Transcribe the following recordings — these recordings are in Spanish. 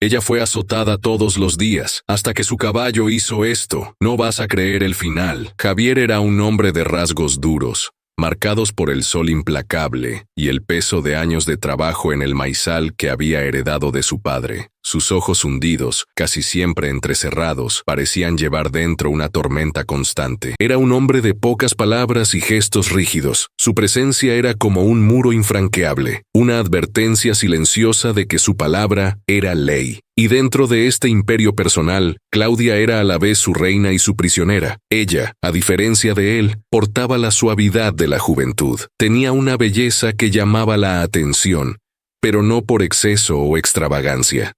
Ella fue azotada todos los días, hasta que su caballo hizo esto. No vas a creer el final. Javier era un hombre de rasgos duros, marcados por el sol implacable y el peso de años de trabajo en el maizal que había heredado de su padre. Sus ojos hundidos, casi siempre entrecerrados, parecían llevar dentro una tormenta constante. Era un hombre de pocas palabras y gestos rígidos. Su presencia era como un muro infranqueable, una advertencia silenciosa de que su palabra era ley. Y dentro de este imperio personal, Claudia era a la vez su reina y su prisionera. Ella, a diferencia de él, portaba la suavidad de la juventud. Tenía una belleza que llamaba la atención, pero no por exceso o extravagancia.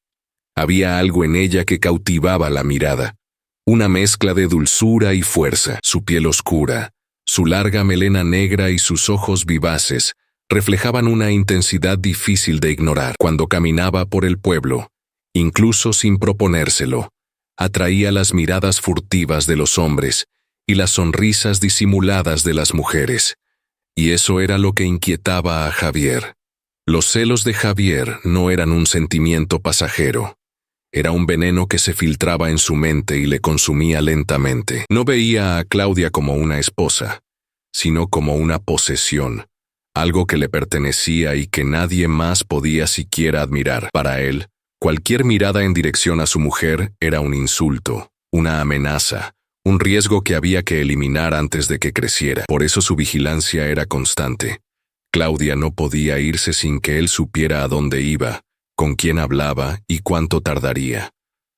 Había algo en ella que cautivaba la mirada, una mezcla de dulzura y fuerza. Su piel oscura, su larga melena negra y sus ojos vivaces reflejaban una intensidad difícil de ignorar. Cuando caminaba por el pueblo, incluso sin proponérselo, atraía las miradas furtivas de los hombres y las sonrisas disimuladas de las mujeres. Y eso era lo que inquietaba a Javier. Los celos de Javier no eran un sentimiento pasajero. Era un veneno que se filtraba en su mente y le consumía lentamente. No veía a Claudia como una esposa, sino como una posesión, algo que le pertenecía y que nadie más podía siquiera admirar. Para él, cualquier mirada en dirección a su mujer era un insulto, una amenaza, un riesgo que había que eliminar antes de que creciera. Por eso su vigilancia era constante. Claudia no podía irse sin que él supiera a dónde iba, con quién hablaba y cuánto tardaría.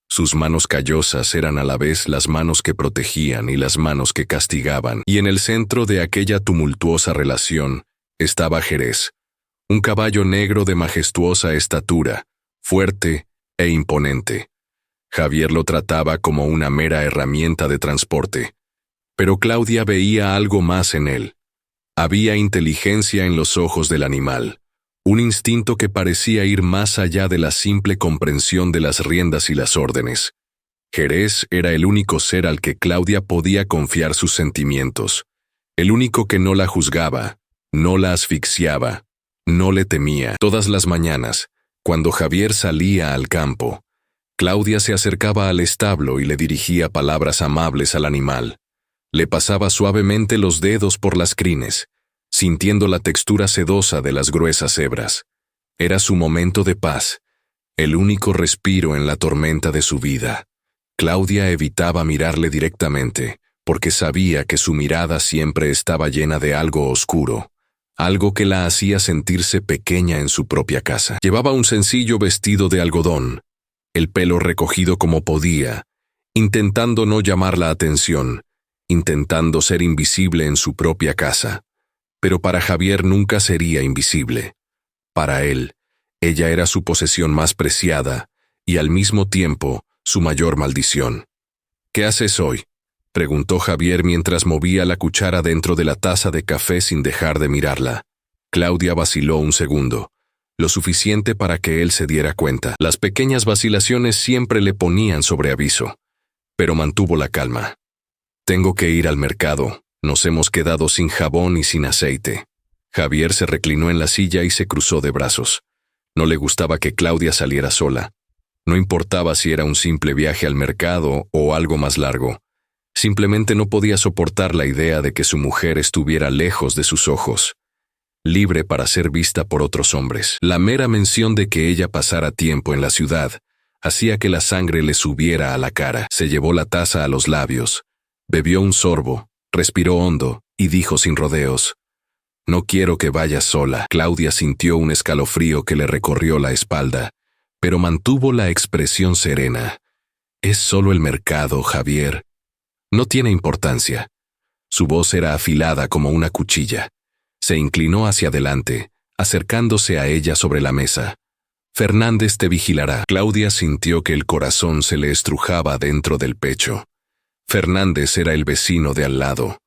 Sus manos callosas eran a la vez las manos que protegían y las manos que castigaban, y en el centro de aquella tumultuosa relación estaba Jerez, un caballo negro de majestuosa estatura, fuerte e imponente. Javier lo trataba como una mera herramienta de transporte, pero Claudia veía algo más en él. Había inteligencia en los ojos del animal, un instinto que parecía ir más allá de la simple comprensión de las riendas y las órdenes. Jerez era el único ser al que Claudia podía confiar sus sentimientos, el único que no la juzgaba, no la asfixiaba, no le temía. Todas las mañanas, cuando Javier salía al campo, Claudia se acercaba al establo y le dirigía palabras amables al animal. Le pasaba suavemente los dedos por las crines, sintiendo la textura sedosa de las gruesas hebras. Era su momento de paz, el único respiro en la tormenta de su vida. Claudia evitaba mirarle directamente, porque sabía que su mirada siempre estaba llena de algo oscuro, algo que la hacía sentirse pequeña en su propia casa. Llevaba un sencillo vestido de algodón, el pelo recogido como podía, intentando no llamar la atención, intentando ser invisible en su propia casa. Pero para Javier nunca sería invisible. Para él, ella era su posesión más preciada y al mismo tiempo su mayor maldición. «¿Qué haces hoy?», preguntó Javier mientras movía la cuchara dentro de la taza de café sin dejar de mirarla. Claudia vaciló un segundo, lo suficiente para que él se diera cuenta. Las pequeñas vacilaciones siempre le ponían sobre aviso, pero mantuvo la calma. «Tengo que ir al mercado. Nos hemos quedado sin jabón y sin aceite». Javier se reclinó en la silla y se cruzó de brazos. No le gustaba que Claudia saliera sola. No importaba si era un simple viaje al mercado o algo más largo. Simplemente no podía soportar la idea de que su mujer estuviera lejos de sus ojos, libre para ser vista por otros hombres. La mera mención de que ella pasara tiempo en la ciudad hacía que la sangre le subiera a la cara. Se llevó la taza a los labios, bebió un sorbo, respiró hondo y dijo sin rodeos: «No quiero que vayas sola». Claudia sintió un escalofrío que le recorrió la espalda, pero mantuvo la expresión serena. «Es solo el mercado, Javier. No tiene importancia». Su voz era afilada como una cuchilla. Se inclinó hacia adelante, acercándose a ella sobre la mesa. «Fernández te vigilará». Claudia sintió que el corazón se le estrujaba dentro del pecho. Fernández era el vecino de al lado,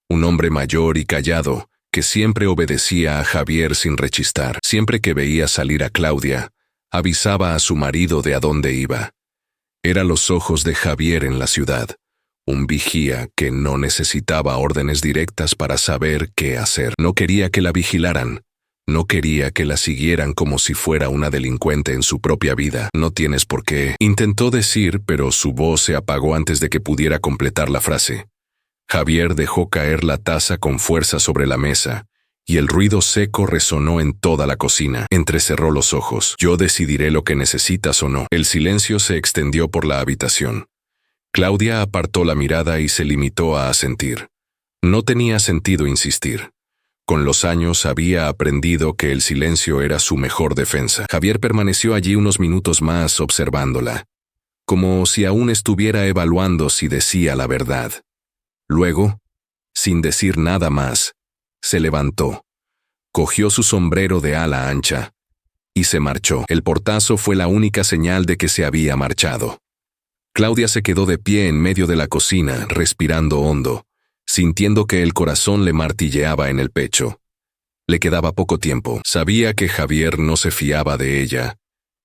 un hombre mayor y callado que siempre obedecía a Javier sin rechistar. Siempre que veía salir a Claudia, avisaba a su marido de a dónde iba. Era los ojos de Javier en la ciudad, un vigía que no necesitaba órdenes directas para saber qué hacer. No quería que la vigilaran, No quería que la siguieran como si fuera una delincuente en su propia vida. No tienes por qué, intentó decir, pero su voz se apagó antes de que pudiera completar la frase. Javier dejó caer la taza con fuerza sobre la mesa, y el ruido seco resonó en toda la cocina. Entrecerró los ojos. Yo decidiré lo que necesitas o no. El silencio se extendió por la habitación. Claudia apartó la mirada y se limitó a asentir. No tenía sentido insistir. Con los años había aprendido que el silencio era su mejor defensa. Javier permaneció allí unos minutos más observándola, como si aún estuviera evaluando si decía la verdad. Luego, sin decir nada más, se levantó, cogió su sombrero de ala ancha y se marchó. El portazo fue la única señal de que se había marchado. Claudia se quedó de pie en medio de la cocina, respirando hondo, sintiendo que el corazón le martilleaba en el pecho. Le quedaba poco tiempo. Sabía que Javier no se fiaba de ella,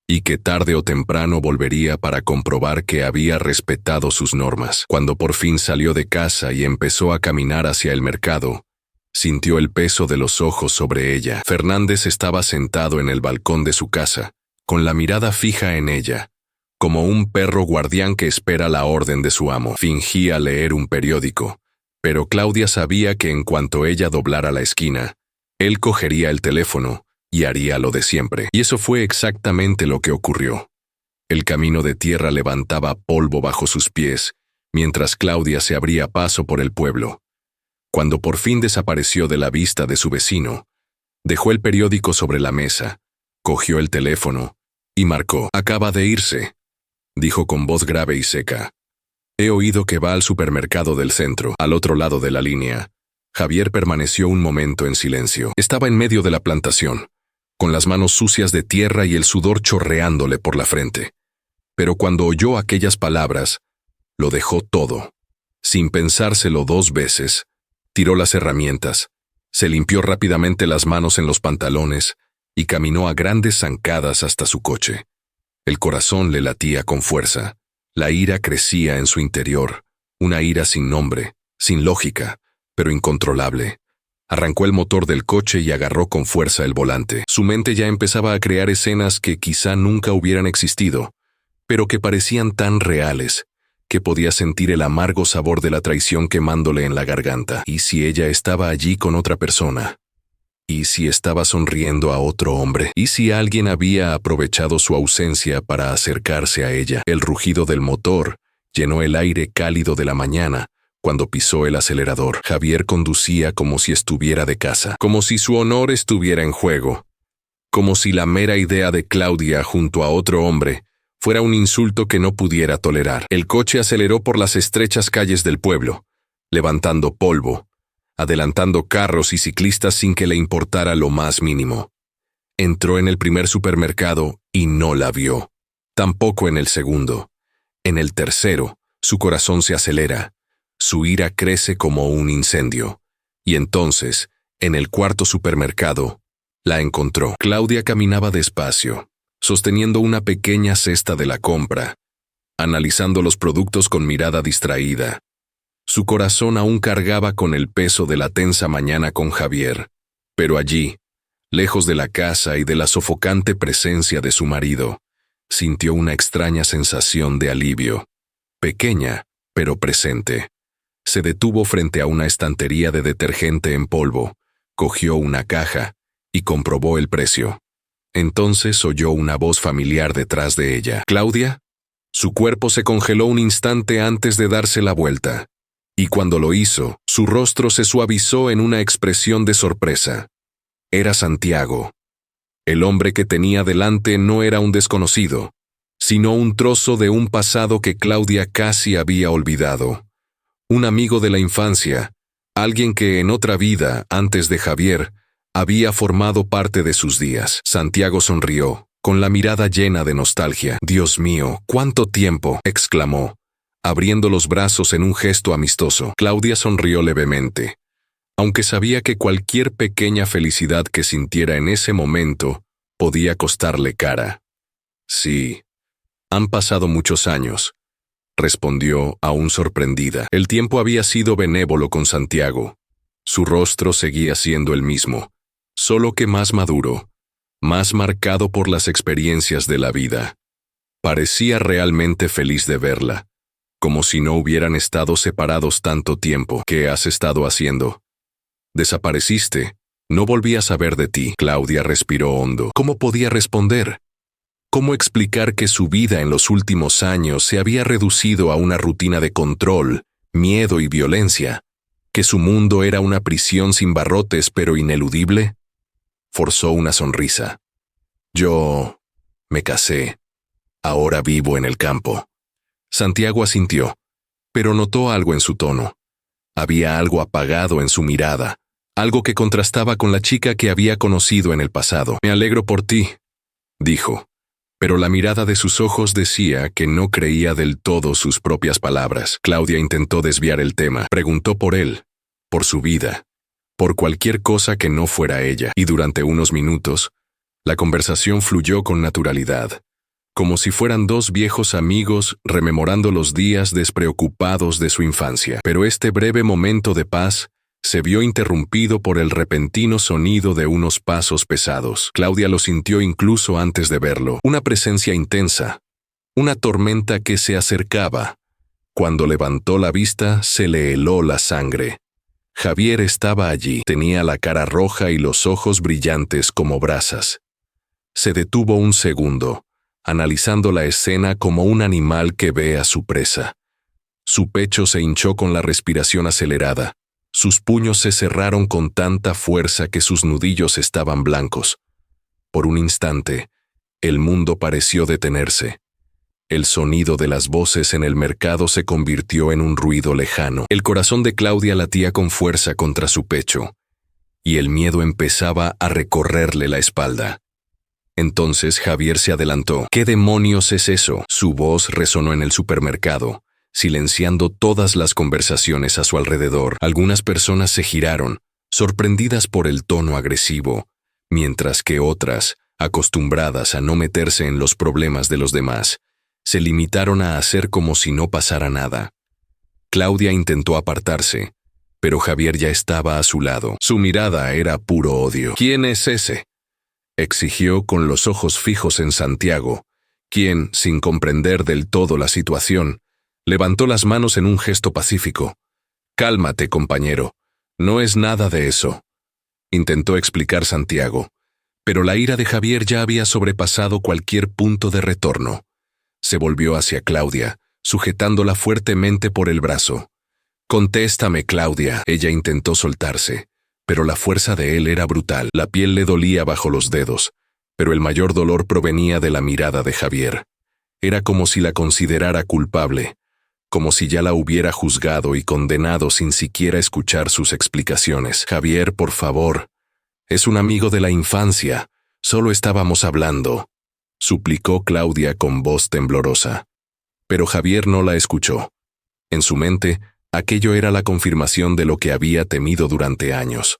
y que tarde o temprano volvería para comprobar que había respetado sus normas. Cuando por fin salió de casa y empezó a caminar hacia el mercado, sintió el peso de los ojos sobre ella. Fernández estaba sentado en el balcón de su casa, con la mirada fija en ella, como un perro guardián que espera la orden de su amo. Fingía leer un periódico, pero Claudia sabía que en cuanto ella doblara la esquina, él cogería el teléfono y haría lo de siempre. Y eso fue exactamente lo que ocurrió. El camino de tierra levantaba polvo bajo sus pies, mientras Claudia se abría paso por el pueblo. Cuando por fin desapareció de la vista de su vecino, dejó el periódico sobre la mesa, cogió el teléfono y marcó. «Acaba de irse», dijo con voz grave y seca. «He oído que va al supermercado del centro, al otro lado de la línea». Javier permaneció un momento en silencio. Estaba en medio de la plantación, con las manos sucias de tierra y el sudor chorreándole por la frente. Pero cuando oyó aquellas palabras, lo dejó todo. Sin pensárselo 2 veces, tiró las herramientas, se limpió rápidamente las manos en los pantalones y caminó a grandes zancadas hasta su coche. El corazón le latía con fuerza. La ira crecía en su interior, una ira sin nombre, sin lógica, pero incontrolable. Arrancó el motor del coche y agarró con fuerza el volante. Su mente ya empezaba a crear escenas que quizá nunca hubieran existido, pero que parecían tan reales, que podía sentir el amargo sabor de la traición quemándole en la garganta. ¿Y si ella estaba allí con otra persona? ¿Y si estaba sonriendo a otro hombre? ¿Y si alguien había aprovechado su ausencia para acercarse a ella? El rugido del motor llenó el aire cálido de la mañana cuando pisó el acelerador. Javier conducía como si estuviera de casa, como si su honor estuviera en juego, como si la mera idea de Claudia junto a otro hombre fuera un insulto que no pudiera tolerar. El coche aceleró por las estrechas calles del pueblo, levantando polvo, adelantando carros y ciclistas sin que le importara lo más mínimo. Entró en el primer supermercado y no la vio. Tampoco en el segundo. En el tercero, su corazón se acelera. Su ira crece como un incendio. Y entonces, en el cuarto supermercado, la encontró. Claudia caminaba despacio, sosteniendo una pequeña cesta de la compra, analizando los productos con mirada distraída. Su corazón aún cargaba con el peso de la tensa mañana con Javier, pero allí, lejos de la casa y de la sofocante presencia de su marido, sintió una extraña sensación de alivio, pequeña, pero presente. Se detuvo frente a una estantería de detergente en polvo, cogió una caja y comprobó el precio. Entonces oyó una voz familiar detrás de ella. «¿Claudia?» Su cuerpo se congeló un instante antes de darse la vuelta, y cuando lo hizo, su rostro se suavizó en una expresión de sorpresa. Era Santiago. El hombre que tenía delante no era un desconocido, sino un trozo de un pasado que Claudia casi había olvidado. Un amigo de la infancia, alguien que en otra vida, antes de Javier, había formado parte de sus días. Santiago sonrió, con la mirada llena de nostalgia. «Dios mío, ¿cuánto tiempo?», exclamó, abriendo los brazos en un gesto amistoso. Claudia sonrió levemente, aunque sabía que cualquier pequeña felicidad que sintiera en ese momento podía costarle cara. «Sí, han pasado muchos años», respondió, aún sorprendida. El tiempo había sido benévolo con Santiago. Su rostro seguía siendo el mismo, solo que más maduro, más marcado por las experiencias de la vida. Parecía realmente feliz de verla, como si no hubieran estado separados tanto tiempo. ¿Qué has estado haciendo? Desapareciste. No volví a saber de ti. Claudia respiró hondo. ¿Cómo podía responder? ¿Cómo explicar que su vida en los últimos años se había reducido a una rutina de control, miedo y violencia? ¿Que su mundo era una prisión sin barrotes pero ineludible? Forzó una sonrisa. Yo me casé. Ahora vivo en el campo. Santiago asintió, pero notó algo en su tono. Había algo apagado en su mirada, algo que contrastaba con la chica que había conocido en el pasado. Me alegro por ti, dijo, pero la mirada de sus ojos decía que no creía del todo sus propias palabras. Claudia intentó desviar el tema, preguntó por él, por su vida, por cualquier cosa que no fuera ella, y durante unos minutos, la conversación fluyó con naturalidad, como si fueran dos viejos amigos rememorando los días despreocupados de su infancia. Pero este breve momento de paz se vio interrumpido por el repentino sonido de unos pasos pesados. Claudia lo sintió incluso antes de verlo, una presencia intensa, una tormenta que se acercaba. Cuando levantó la vista, se le heló la sangre. Javier estaba allí, tenía la cara roja y los ojos brillantes como brasas. Se detuvo un segundo, analizando la escena como un animal que ve a su presa. Su pecho se hinchó con la respiración acelerada. Sus puños se cerraron con tanta fuerza que sus nudillos estaban blancos. Por un instante, el mundo pareció detenerse. El sonido de las voces en el mercado se convirtió en un ruido lejano. El corazón de Claudia latía con fuerza contra su pecho, y el miedo empezaba a recorrerle la espalda. Entonces Javier se adelantó. ¿Qué demonios es eso? Su voz resonó en el supermercado, silenciando todas las conversaciones a su alrededor. Algunas personas se giraron, sorprendidas por el tono agresivo, mientras que otras, acostumbradas a no meterse en los problemas de los demás, se limitaron a hacer como si no pasara nada. Claudia intentó apartarse, pero Javier ya estaba a su lado. Su mirada era puro odio. ¿Quién es ese?, exigió con los ojos fijos en Santiago, quien, sin comprender del todo la situación, levantó las manos en un gesto pacífico. «Cálmate, compañero. No es nada de eso», intentó explicar Santiago, pero la ira de Javier ya había sobrepasado cualquier punto de retorno. Se volvió hacia Claudia, sujetándola fuertemente por el brazo. «Contéstame, Claudia». Ella intentó soltarse, pero la fuerza de él era brutal. La piel le dolía bajo los dedos, pero el mayor dolor provenía de la mirada de Javier. Era como si la considerara culpable, como si ya la hubiera juzgado y condenado sin siquiera escuchar sus explicaciones. «Javier, por favor. Es un amigo de la infancia. Solo estábamos hablando», suplicó Claudia con voz temblorosa. Pero Javier no la escuchó. En su mente, aquello era la confirmación de lo que había temido durante años.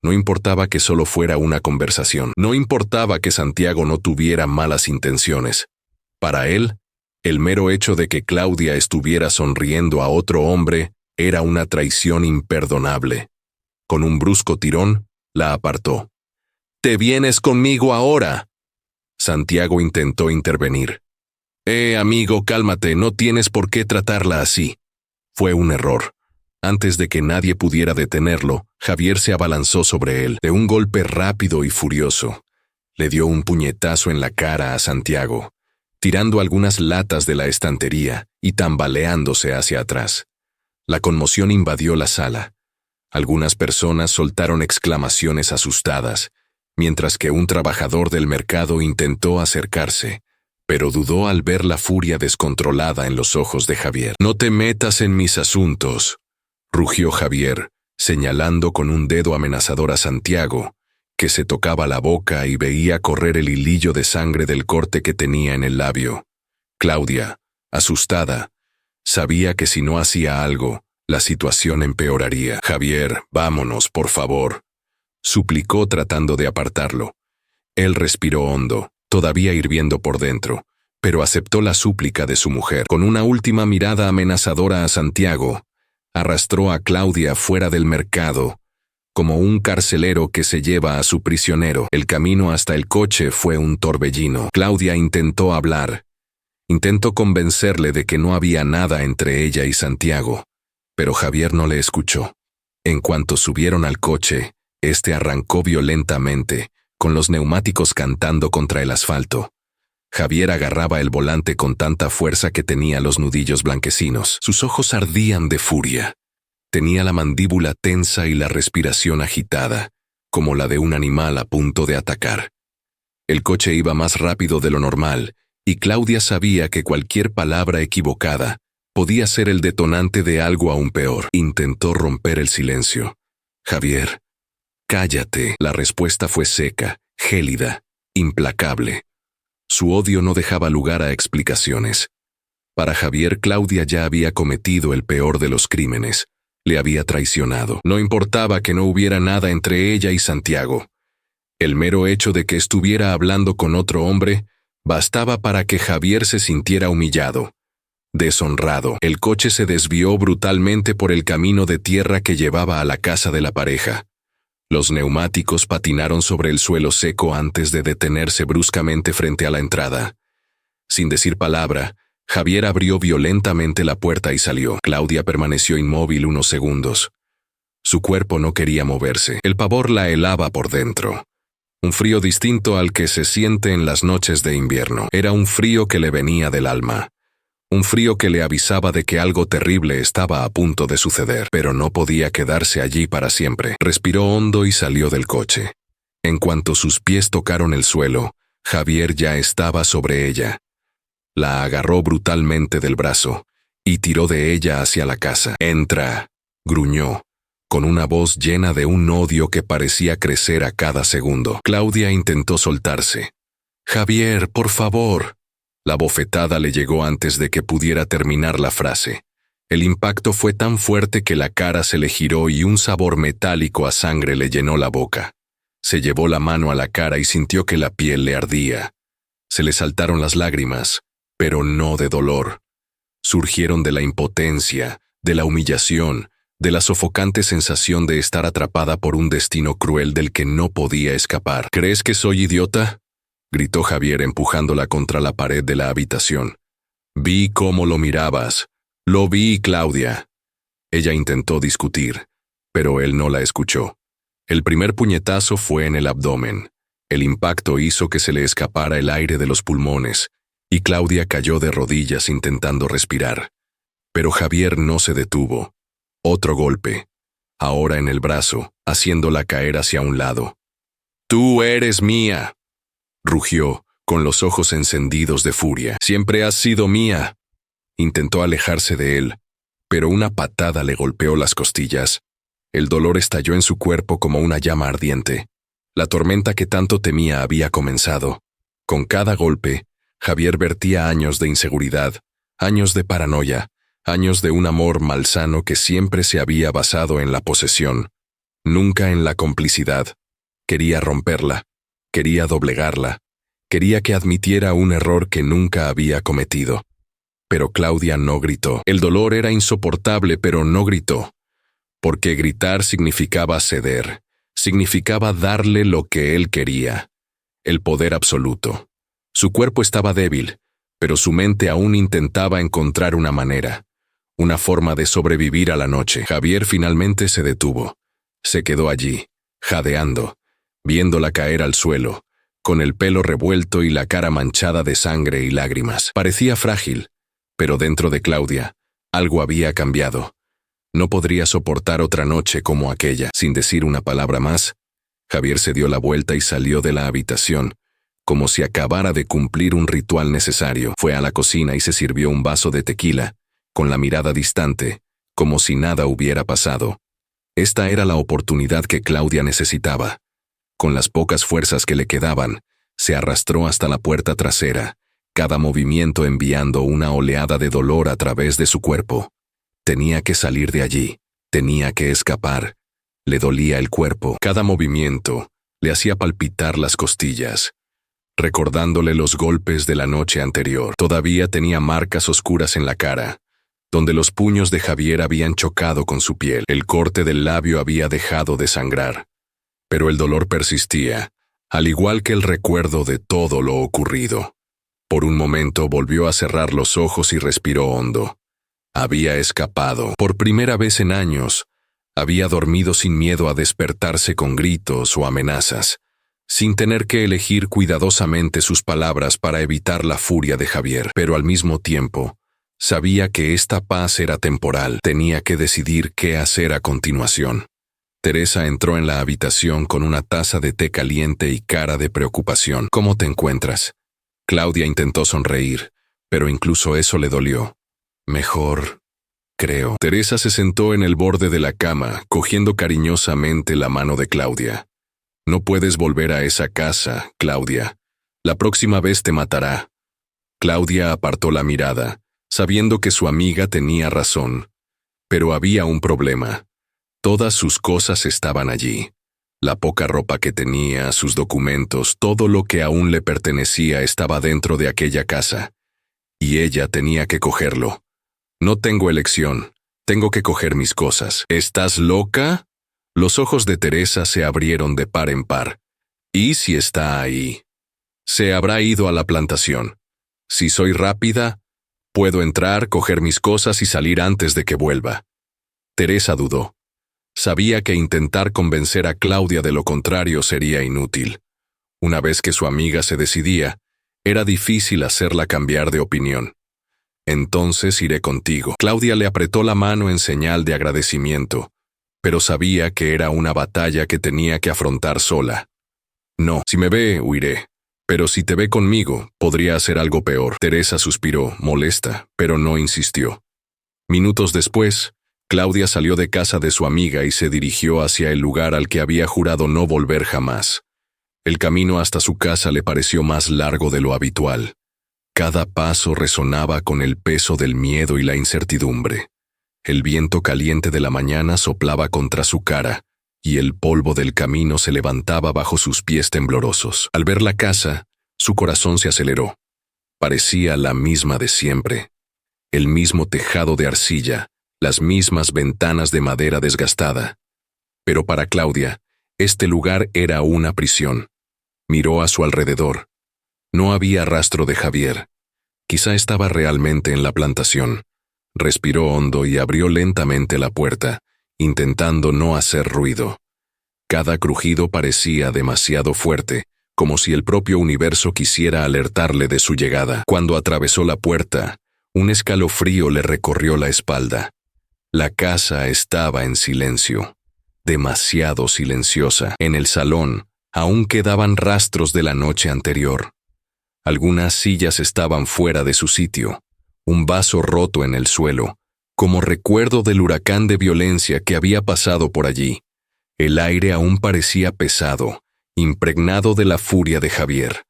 No importaba que solo fuera una conversación. No importaba que Santiago no tuviera malas intenciones. Para él, el mero hecho de que Claudia estuviera sonriendo a otro hombre era una traición imperdonable. Con un brusco tirón, la apartó. «¡Te vienes conmigo ahora!» Santiago intentó intervenir. Amigo, cálmate, no tienes por qué tratarla así». Fue un error. Antes de que nadie pudiera detenerlo, Javier se abalanzó sobre él, de un golpe rápido y furioso. Le dio un puñetazo en la cara a Santiago, tirando algunas latas de la estantería y tambaleándose hacia atrás. La conmoción invadió la sala. Algunas personas soltaron exclamaciones asustadas, mientras que un trabajador del mercado intentó acercarse, pero dudó al ver la furia descontrolada en los ojos de Javier. «No te metas en mis asuntos», rugió Javier, señalando con un dedo amenazador a Santiago, que se tocaba la boca y veía correr el hilillo de sangre del corte que tenía en el labio. Claudia, asustada, sabía que si no hacía algo, la situación empeoraría. «Javier, vámonos, por favor», suplicó tratando de apartarlo. Él respiró hondo, todavía hirviendo por dentro, pero aceptó la súplica de su mujer. Con una última mirada amenazadora a Santiago, arrastró a Claudia fuera del mercado, como un carcelero que se lleva a su prisionero. El camino hasta el coche fue un torbellino. Claudia intentó hablar. Intentó convencerle de que no había nada entre ella y Santiago, pero Javier no le escuchó. En cuanto subieron al coche, este arrancó violentamente, con los neumáticos cantando contra el asfalto. Javier agarraba el volante con tanta fuerza que tenía los nudillos blanquecinos. Sus ojos ardían de furia. Tenía la mandíbula tensa y la respiración agitada, como la de un animal a punto de atacar. El coche iba más rápido de lo normal, y Claudia sabía que cualquier palabra equivocada podía ser el detonante de algo aún peor. Intentó romper el silencio. Javier, cállate. La respuesta fue seca, gélida, implacable. Su odio no dejaba lugar a explicaciones. Para Javier, Claudia ya había cometido el peor de los crímenes. Le había traicionado. No importaba que no hubiera nada entre ella y Santiago. El mero hecho de que estuviera hablando con otro hombre bastaba para que Javier se sintiera humillado, deshonrado. El coche se desvió brutalmente por el camino de tierra que llevaba a la casa de la pareja. Los neumáticos patinaron sobre el suelo seco antes de detenerse bruscamente frente a la entrada. Sin decir palabra, Javier abrió violentamente la puerta y salió. Claudia permaneció inmóvil unos segundos. Su cuerpo no quería moverse. El pavor la helaba por dentro. Un frío distinto al que se siente en las noches de invierno. Era un frío que le venía del alma. Un frío que le avisaba de que algo terrible estaba a punto de suceder, pero no podía quedarse allí para siempre. Respiró hondo y salió del coche. En cuanto sus pies tocaron el suelo, Javier ya estaba sobre ella. La agarró brutalmente del brazo y tiró de ella hacia la casa. «Entra», gruñó, con una voz llena de un odio que parecía crecer a cada segundo. Claudia intentó soltarse. «Javier, por favor». La bofetada le llegó antes de que pudiera terminar la frase. El impacto fue tan fuerte que la cara se le giró y un sabor metálico a sangre le llenó la boca. Se llevó la mano a la cara y sintió que la piel le ardía. Se le saltaron las lágrimas, pero no de dolor. Surgieron de la impotencia, de la humillación, de la sofocante sensación de estar atrapada por un destino cruel del que no podía escapar. «¿Crees que soy idiota?», gritó Javier empujándola contra la pared de la habitación. «Vi cómo lo mirabas. Lo vi, Claudia». Ella intentó discutir, pero él no la escuchó. El primer puñetazo fue en el abdomen. El impacto hizo que se le escapara el aire de los pulmones, y Claudia cayó de rodillas intentando respirar. Pero Javier no se detuvo. Otro golpe, ahora en el brazo, haciéndola caer hacia un lado. «Tú eres mía», rugió, con los ojos encendidos de furia. «Siempre has sido mía». Intentó alejarse de él, pero una patada le golpeó las costillas. El dolor estalló en su cuerpo como una llama ardiente. La tormenta que tanto temía había comenzado. Con cada golpe, Javier vertía años de inseguridad, años de paranoia, años de un amor malsano que siempre se había basado en la posesión, nunca en la complicidad. Quería romperla, quería doblegarla, quería que admitiera un error que nunca había cometido. Pero Claudia no gritó. El dolor era insoportable, pero no gritó. Porque gritar significaba ceder, significaba darle lo que él quería, el poder absoluto. Su cuerpo estaba débil, pero su mente aún intentaba encontrar una manera, una forma de sobrevivir a la noche. Javier finalmente se detuvo. Se quedó allí, jadeando, viéndola caer al suelo, con el pelo revuelto y la cara manchada de sangre y lágrimas. Parecía frágil, pero dentro de Claudia, algo había cambiado. No podría soportar otra noche como aquella. Sin decir una palabra más, Javier se dio la vuelta y salió de la habitación, como si acabara de cumplir un ritual necesario. Fue a la cocina y se sirvió un vaso de tequila, con la mirada distante, como si nada hubiera pasado. Esta era la oportunidad que Claudia necesitaba. Con las pocas fuerzas que le quedaban, se arrastró hasta la puerta trasera, cada movimiento enviando una oleada de dolor a través de su cuerpo. Tenía que salir de allí, tenía que escapar. Le dolía el cuerpo, cada movimiento le hacía palpitar las costillas, recordándole los golpes de la noche anterior. Todavía tenía marcas oscuras en la cara, donde los puños de Javier habían chocado con su piel. El corte del labio había dejado de sangrar, pero el dolor persistía, al igual que el recuerdo de todo lo ocurrido. Por un momento volvió a cerrar los ojos y respiró hondo. Había escapado. Por primera vez en años, había dormido sin miedo a despertarse con gritos o amenazas, sin tener que elegir cuidadosamente sus palabras para evitar la furia de Javier. Pero al mismo tiempo, sabía que esta paz era temporal. Tenía que decidir qué hacer a continuación. Teresa entró en la habitación con una taza de té caliente y cara de preocupación. ¿Cómo te encuentras? Claudia intentó sonreír, pero incluso eso le dolió. Mejor, creo. Teresa se sentó en el borde de la cama, cogiendo cariñosamente la mano de Claudia. No puedes volver a esa casa, Claudia. La próxima vez te matará. Claudia apartó la mirada, sabiendo que su amiga tenía razón. Pero había un problema. Todas sus cosas estaban allí. La poca ropa que tenía, sus documentos, todo lo que aún le pertenecía estaba dentro de aquella casa. Y ella tenía que cogerlo. No tengo elección. Tengo que coger mis cosas. ¿Estás loca? Los ojos de Teresa se abrieron de par en par. ¿Y si está ahí? Se habrá ido a la plantación. Si soy rápida, puedo entrar, coger mis cosas y salir antes de que vuelva. Teresa dudó. Sabía que intentar convencer a Claudia de lo contrario sería inútil. Una vez que su amiga se decidía, era difícil hacerla cambiar de opinión. Entonces iré contigo. Claudia le apretó la mano en señal de agradecimiento, pero sabía que era una batalla que tenía que afrontar sola. No, si me ve, huiré. Pero si te ve conmigo, podría hacer algo peor. Teresa suspiró, molesta, pero no insistió. Minutos después, Claudia salió de casa de su amiga y se dirigió hacia el lugar al que había jurado no volver jamás. El camino hasta su casa le pareció más largo de lo habitual. Cada paso resonaba con el peso del miedo y la incertidumbre. El viento caliente de la mañana soplaba contra su cara, y el polvo del camino se levantaba bajo sus pies temblorosos. Al ver la casa, su corazón se aceleró. Parecía la misma de siempre. El mismo tejado de arcilla, las mismas ventanas de madera desgastada. Pero para Claudia, este lugar era una prisión. Miró a su alrededor. No había rastro de Javier. Quizá estaba realmente en la plantación. Respiró hondo y abrió lentamente la puerta, intentando no hacer ruido. Cada crujido parecía demasiado fuerte, como si el propio universo quisiera alertarle de su llegada. Cuando atravesó la puerta, un escalofrío le recorrió la espalda. La casa estaba en silencio, demasiado silenciosa. En el salón aún quedaban rastros de la noche anterior. Algunas sillas estaban fuera de su sitio, un vaso roto en el suelo, como recuerdo del huracán de violencia que había pasado por allí. El aire aún parecía pesado, impregnado de la furia de Javier.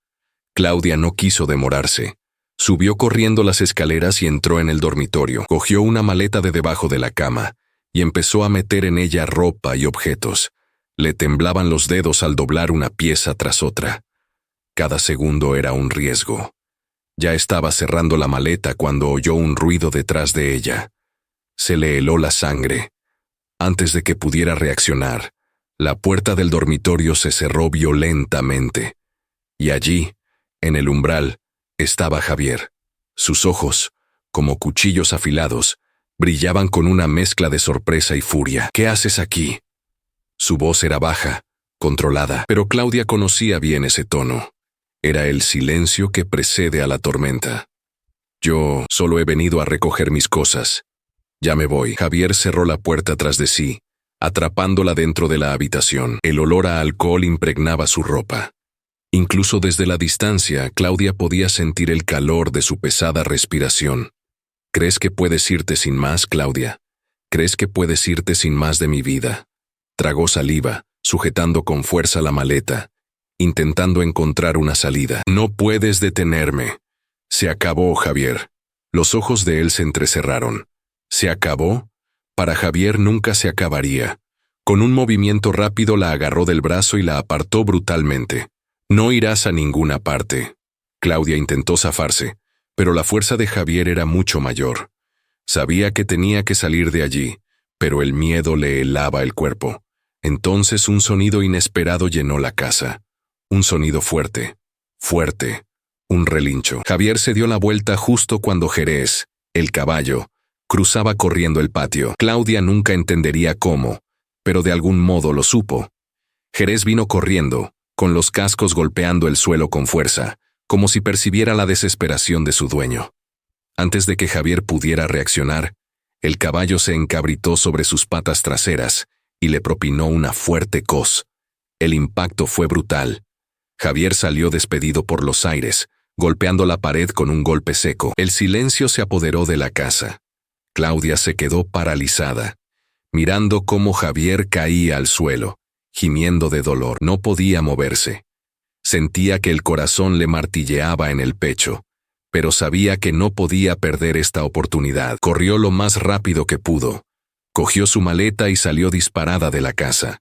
Claudia no quiso demorarse. Subió corriendo las escaleras y entró en el dormitorio. Cogió una maleta de debajo de la cama y empezó a meter en ella ropa y objetos. Le temblaban los dedos al doblar una pieza tras otra. Cada segundo era un riesgo. Ya estaba cerrando la maleta cuando oyó un ruido detrás de ella. Se le heló la sangre. Antes de que pudiera reaccionar, la puerta del dormitorio se cerró violentamente. Y allí, en el umbral, estaba Javier. Sus ojos, como cuchillos afilados, brillaban con una mezcla de sorpresa y furia. ¿Qué haces aquí? Su voz era baja, controlada, pero Claudia conocía bien ese tono. Era el silencio que precede a la tormenta. Yo solo he venido a recoger mis cosas. Ya me voy. Javier cerró la puerta tras de sí, atrapándola dentro de la habitación. El olor a alcohol impregnaba su ropa. Incluso desde la distancia, Claudia podía sentir el calor de su pesada respiración. ¿Crees que puedes irte sin más, Claudia? ¿Crees que puedes irte sin más de mi vida? Tragó saliva, sujetando con fuerza la maleta, intentando encontrar una salida. No puedes detenerme. Se acabó, Javier. Los ojos de él se entrecerraron. ¿Se acabó? Para Javier nunca se acabaría. Con un movimiento rápido la agarró del brazo y la apartó brutalmente. No irás a ninguna parte. Claudia intentó zafarse, pero la fuerza de Javier era mucho mayor. Sabía que tenía que salir de allí, pero el miedo le helaba el cuerpo. Entonces un sonido inesperado llenó la casa. Un sonido fuerte, fuerte, un relincho. Javier se dio la vuelta justo cuando Jerez, el caballo, cruzaba corriendo el patio. Claudia nunca entendería cómo, pero de algún modo lo supo. Jerez vino corriendo, con los cascos golpeando el suelo con fuerza, como si percibiera la desesperación de su dueño. Antes de que Javier pudiera reaccionar, el caballo se encabritó sobre sus patas traseras y le propinó una fuerte coz. El impacto fue brutal. Javier salió despedido por los aires, golpeando la pared con un golpe seco. El silencio se apoderó de la casa. Claudia se quedó paralizada, mirando cómo Javier caía al suelo, gimiendo de dolor. No podía moverse. Sentía que el corazón le martilleaba en el pecho, pero sabía que no podía perder esta oportunidad. Corrió lo más rápido que pudo. Cogió su maleta y salió disparada de la casa.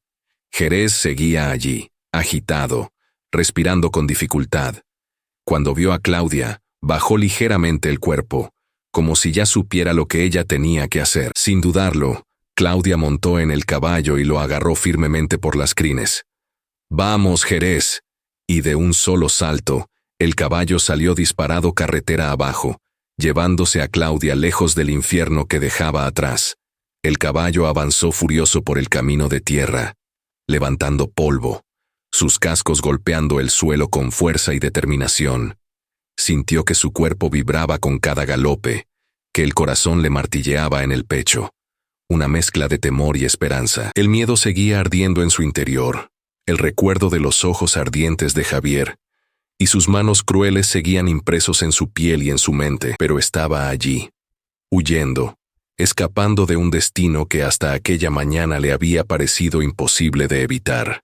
Jerez seguía allí, agitado, respirando con dificultad. Cuando vio a Claudia, bajó ligeramente el cuerpo, como si ya supiera lo que ella tenía que hacer. Sin dudarlo, Claudia montó en el caballo y lo agarró firmemente por las crines. «¡Vamos, Jerez!» Y de un solo salto, el caballo salió disparado carretera abajo, llevándose a Claudia lejos del infierno que dejaba atrás. El caballo avanzó furioso por el camino de tierra, levantando polvo, sus cascos golpeando el suelo con fuerza y determinación. Sintió que su cuerpo vibraba con cada galope, que el corazón le martilleaba en el pecho. Una mezcla de temor y esperanza. El miedo seguía ardiendo en su interior, el recuerdo de los ojos ardientes de Javier, y sus manos crueles seguían impresos en su piel y en su mente, pero estaba allí, huyendo, escapando de un destino que hasta aquella mañana le había parecido imposible de evitar.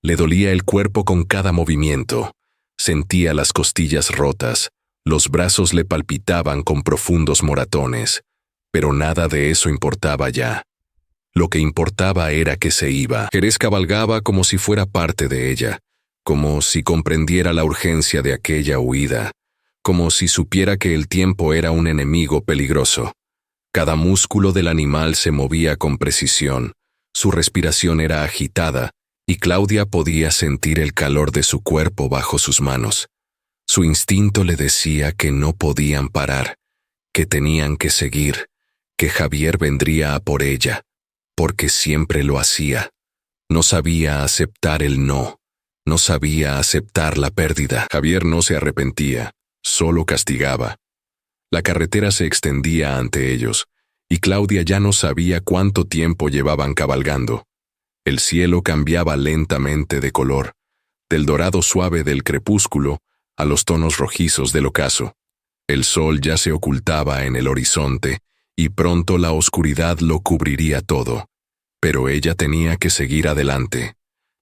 Le dolía el cuerpo con cada movimiento, sentía las costillas rotas, los brazos le palpitaban con profundos moratones, pero nada de eso importaba ya. Lo que importaba era que se iba. Jerez cabalgaba como si fuera parte de ella, como si comprendiera la urgencia de aquella huida, como si supiera que el tiempo era un enemigo peligroso. Cada músculo del animal se movía con precisión, su respiración era agitada, y Claudia podía sentir el calor de su cuerpo bajo sus manos. Su instinto le decía que no podían parar, que tenían que seguir, que Javier vendría a por ella, porque siempre lo hacía. No sabía aceptar el no, no sabía aceptar la pérdida. Javier no se arrepentía, solo castigaba. La carretera se extendía ante ellos, y Claudia ya no sabía cuánto tiempo llevaban cabalgando. El cielo cambiaba lentamente de color, del dorado suave del crepúsculo a los tonos rojizos del ocaso. El sol ya se ocultaba en el horizonte, y pronto la oscuridad lo cubriría todo. Pero ella tenía que seguir adelante.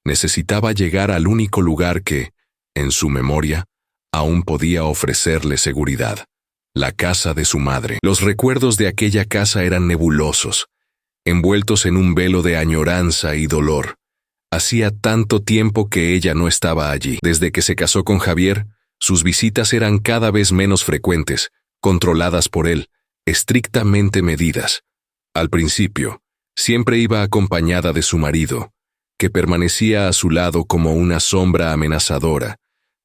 Necesitaba llegar al único lugar que, en su memoria, aún podía ofrecerle seguridad: la casa de su madre. Los recuerdos de aquella casa eran nebulosos, envueltos en un velo de añoranza y dolor. Hacía tanto tiempo que ella no estaba allí. Desde que se casó con Javier, sus visitas eran cada vez menos frecuentes, controladas por él, estrictamente medidas. Al principio, siempre iba acompañada de su marido, que permanecía a su lado como una sombra amenazadora,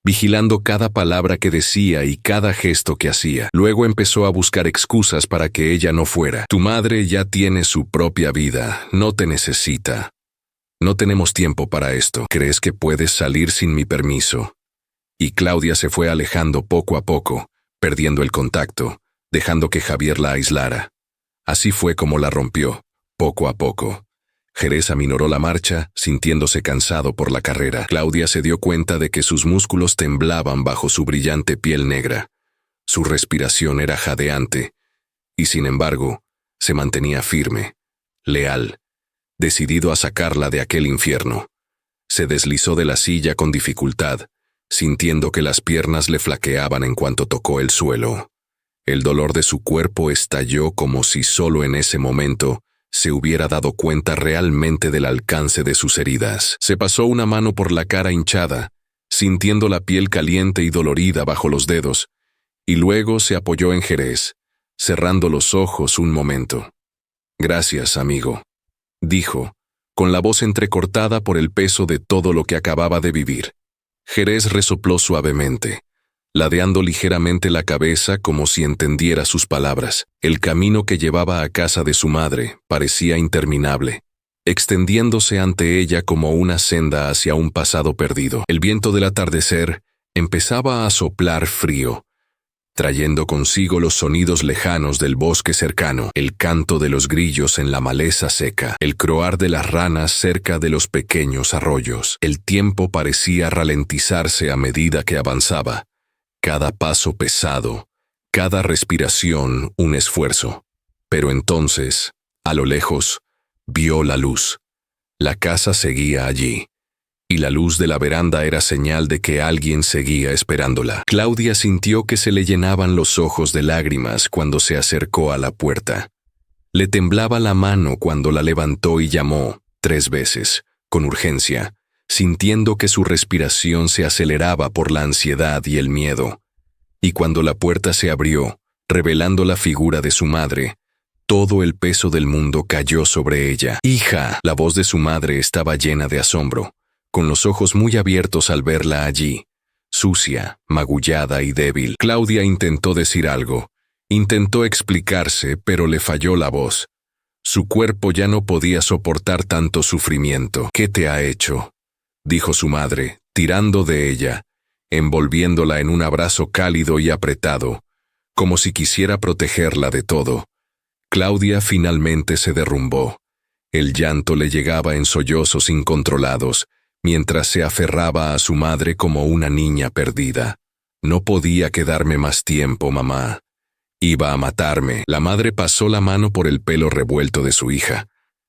vigilando cada palabra que decía y cada gesto que hacía. Luego empezó a buscar excusas para que ella no fuera. «Tu madre ya tiene su propia vida, no te necesita. No tenemos tiempo para esto. ¿Crees que puedes salir sin mi permiso?» Y Claudia se fue alejando poco a poco, perdiendo el contacto, dejando que Javier la aislara. Así fue como la rompió, poco a poco. Jerez aminoró la marcha, sintiéndose cansado por la carrera. Claudia se dio cuenta de que sus músculos temblaban bajo su brillante piel negra. Su respiración era jadeante, y sin embargo, se mantenía firme, leal, decidido a sacarla de aquel infierno. Se deslizó de la silla con dificultad, sintiendo que las piernas le flaqueaban en cuanto tocó el suelo. El dolor de su cuerpo estalló como si solo en ese momento se hubiera dado cuenta realmente del alcance de sus heridas. Se pasó una mano por la cara hinchada, sintiendo la piel caliente y dolorida bajo los dedos, y luego se apoyó en Jerez, cerrando los ojos un momento. «Gracias, amigo», dijo, con la voz entrecortada por el peso de todo lo que acababa de vivir. Jerez resopló suavemente, ladeando ligeramente la cabeza como si entendiera sus palabras. El camino que llevaba a casa de su madre parecía interminable, extendiéndose ante ella como una senda hacia un pasado perdido. El viento del atardecer empezaba a soplar frío, trayendo consigo los sonidos lejanos del bosque cercano, el canto de los grillos en la maleza seca, el croar de las ranas cerca de los pequeños arroyos. El tiempo parecía ralentizarse a medida que avanzaba, cada paso pesado, cada respiración un esfuerzo. Pero entonces, a lo lejos, vio la luz. La casa seguía allí, y la luz de la veranda era señal de que alguien seguía esperándola. Claudia sintió que se le llenaban los ojos de lágrimas cuando se acercó a la puerta. Le temblaba la mano cuando la levantó y llamó 3 veces, con urgencia, sintiendo que su respiración se aceleraba por la ansiedad y el miedo. Y cuando la puerta se abrió, revelando la figura de su madre, todo el peso del mundo cayó sobre ella. «¡Hija!». La voz de su madre estaba llena de asombro, con los ojos muy abiertos al verla allí, sucia, magullada y débil. Claudia intentó decir algo, intentó explicarse, pero le falló la voz. Su cuerpo ya no podía soportar tanto sufrimiento. «¿Qué te ha hecho?», dijo su madre, tirando de ella, envolviéndola en un abrazo cálido y apretado, como si quisiera protegerla de todo. Claudia finalmente se derrumbó. El llanto le llegaba en sollozos incontrolados, mientras se aferraba a su madre como una niña perdida. «No podía quedarme más tiempo, mamá. Iba a matarme». La madre pasó la mano por el pelo revuelto de su hija,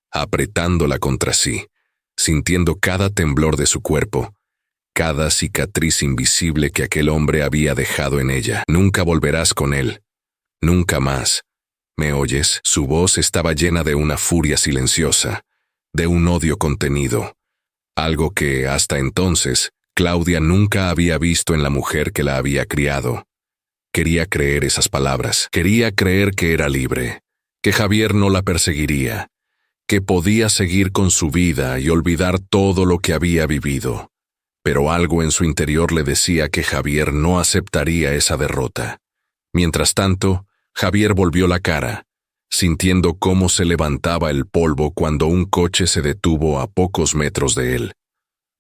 apretándola contra sí, sintiendo cada temblor de su cuerpo, cada cicatriz invisible que aquel hombre había dejado en ella. «Nunca volverás con él. Nunca más. ¿Me oyes?». Su voz estaba llena de una furia silenciosa, de un odio contenido, algo que, hasta entonces, Claudia nunca había visto en la mujer que la había criado. Quería creer esas palabras, quería creer que era libre, que Javier no la perseguiría, que podía seguir con su vida y olvidar todo lo que había vivido. Pero algo en su interior le decía que Javier no aceptaría esa derrota. Mientras tanto, Javier volvió la cara, sintiendo cómo se levantaba el polvo cuando un coche se detuvo a pocos metros de él.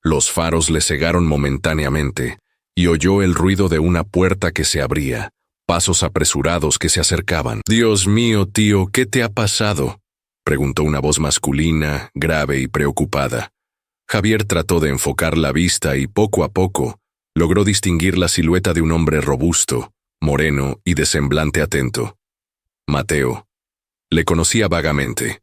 Los faros le cegaron momentáneamente, y oyó el ruido de una puerta que se abría, pasos apresurados que se acercaban. «Dios mío, tío, ¿qué te ha pasado?», preguntó una voz masculina, grave y preocupada. Javier trató de enfocar la vista y poco a poco logró distinguir la silueta de un hombre robusto, moreno y de semblante atento. Mateo. Le conocía vagamente.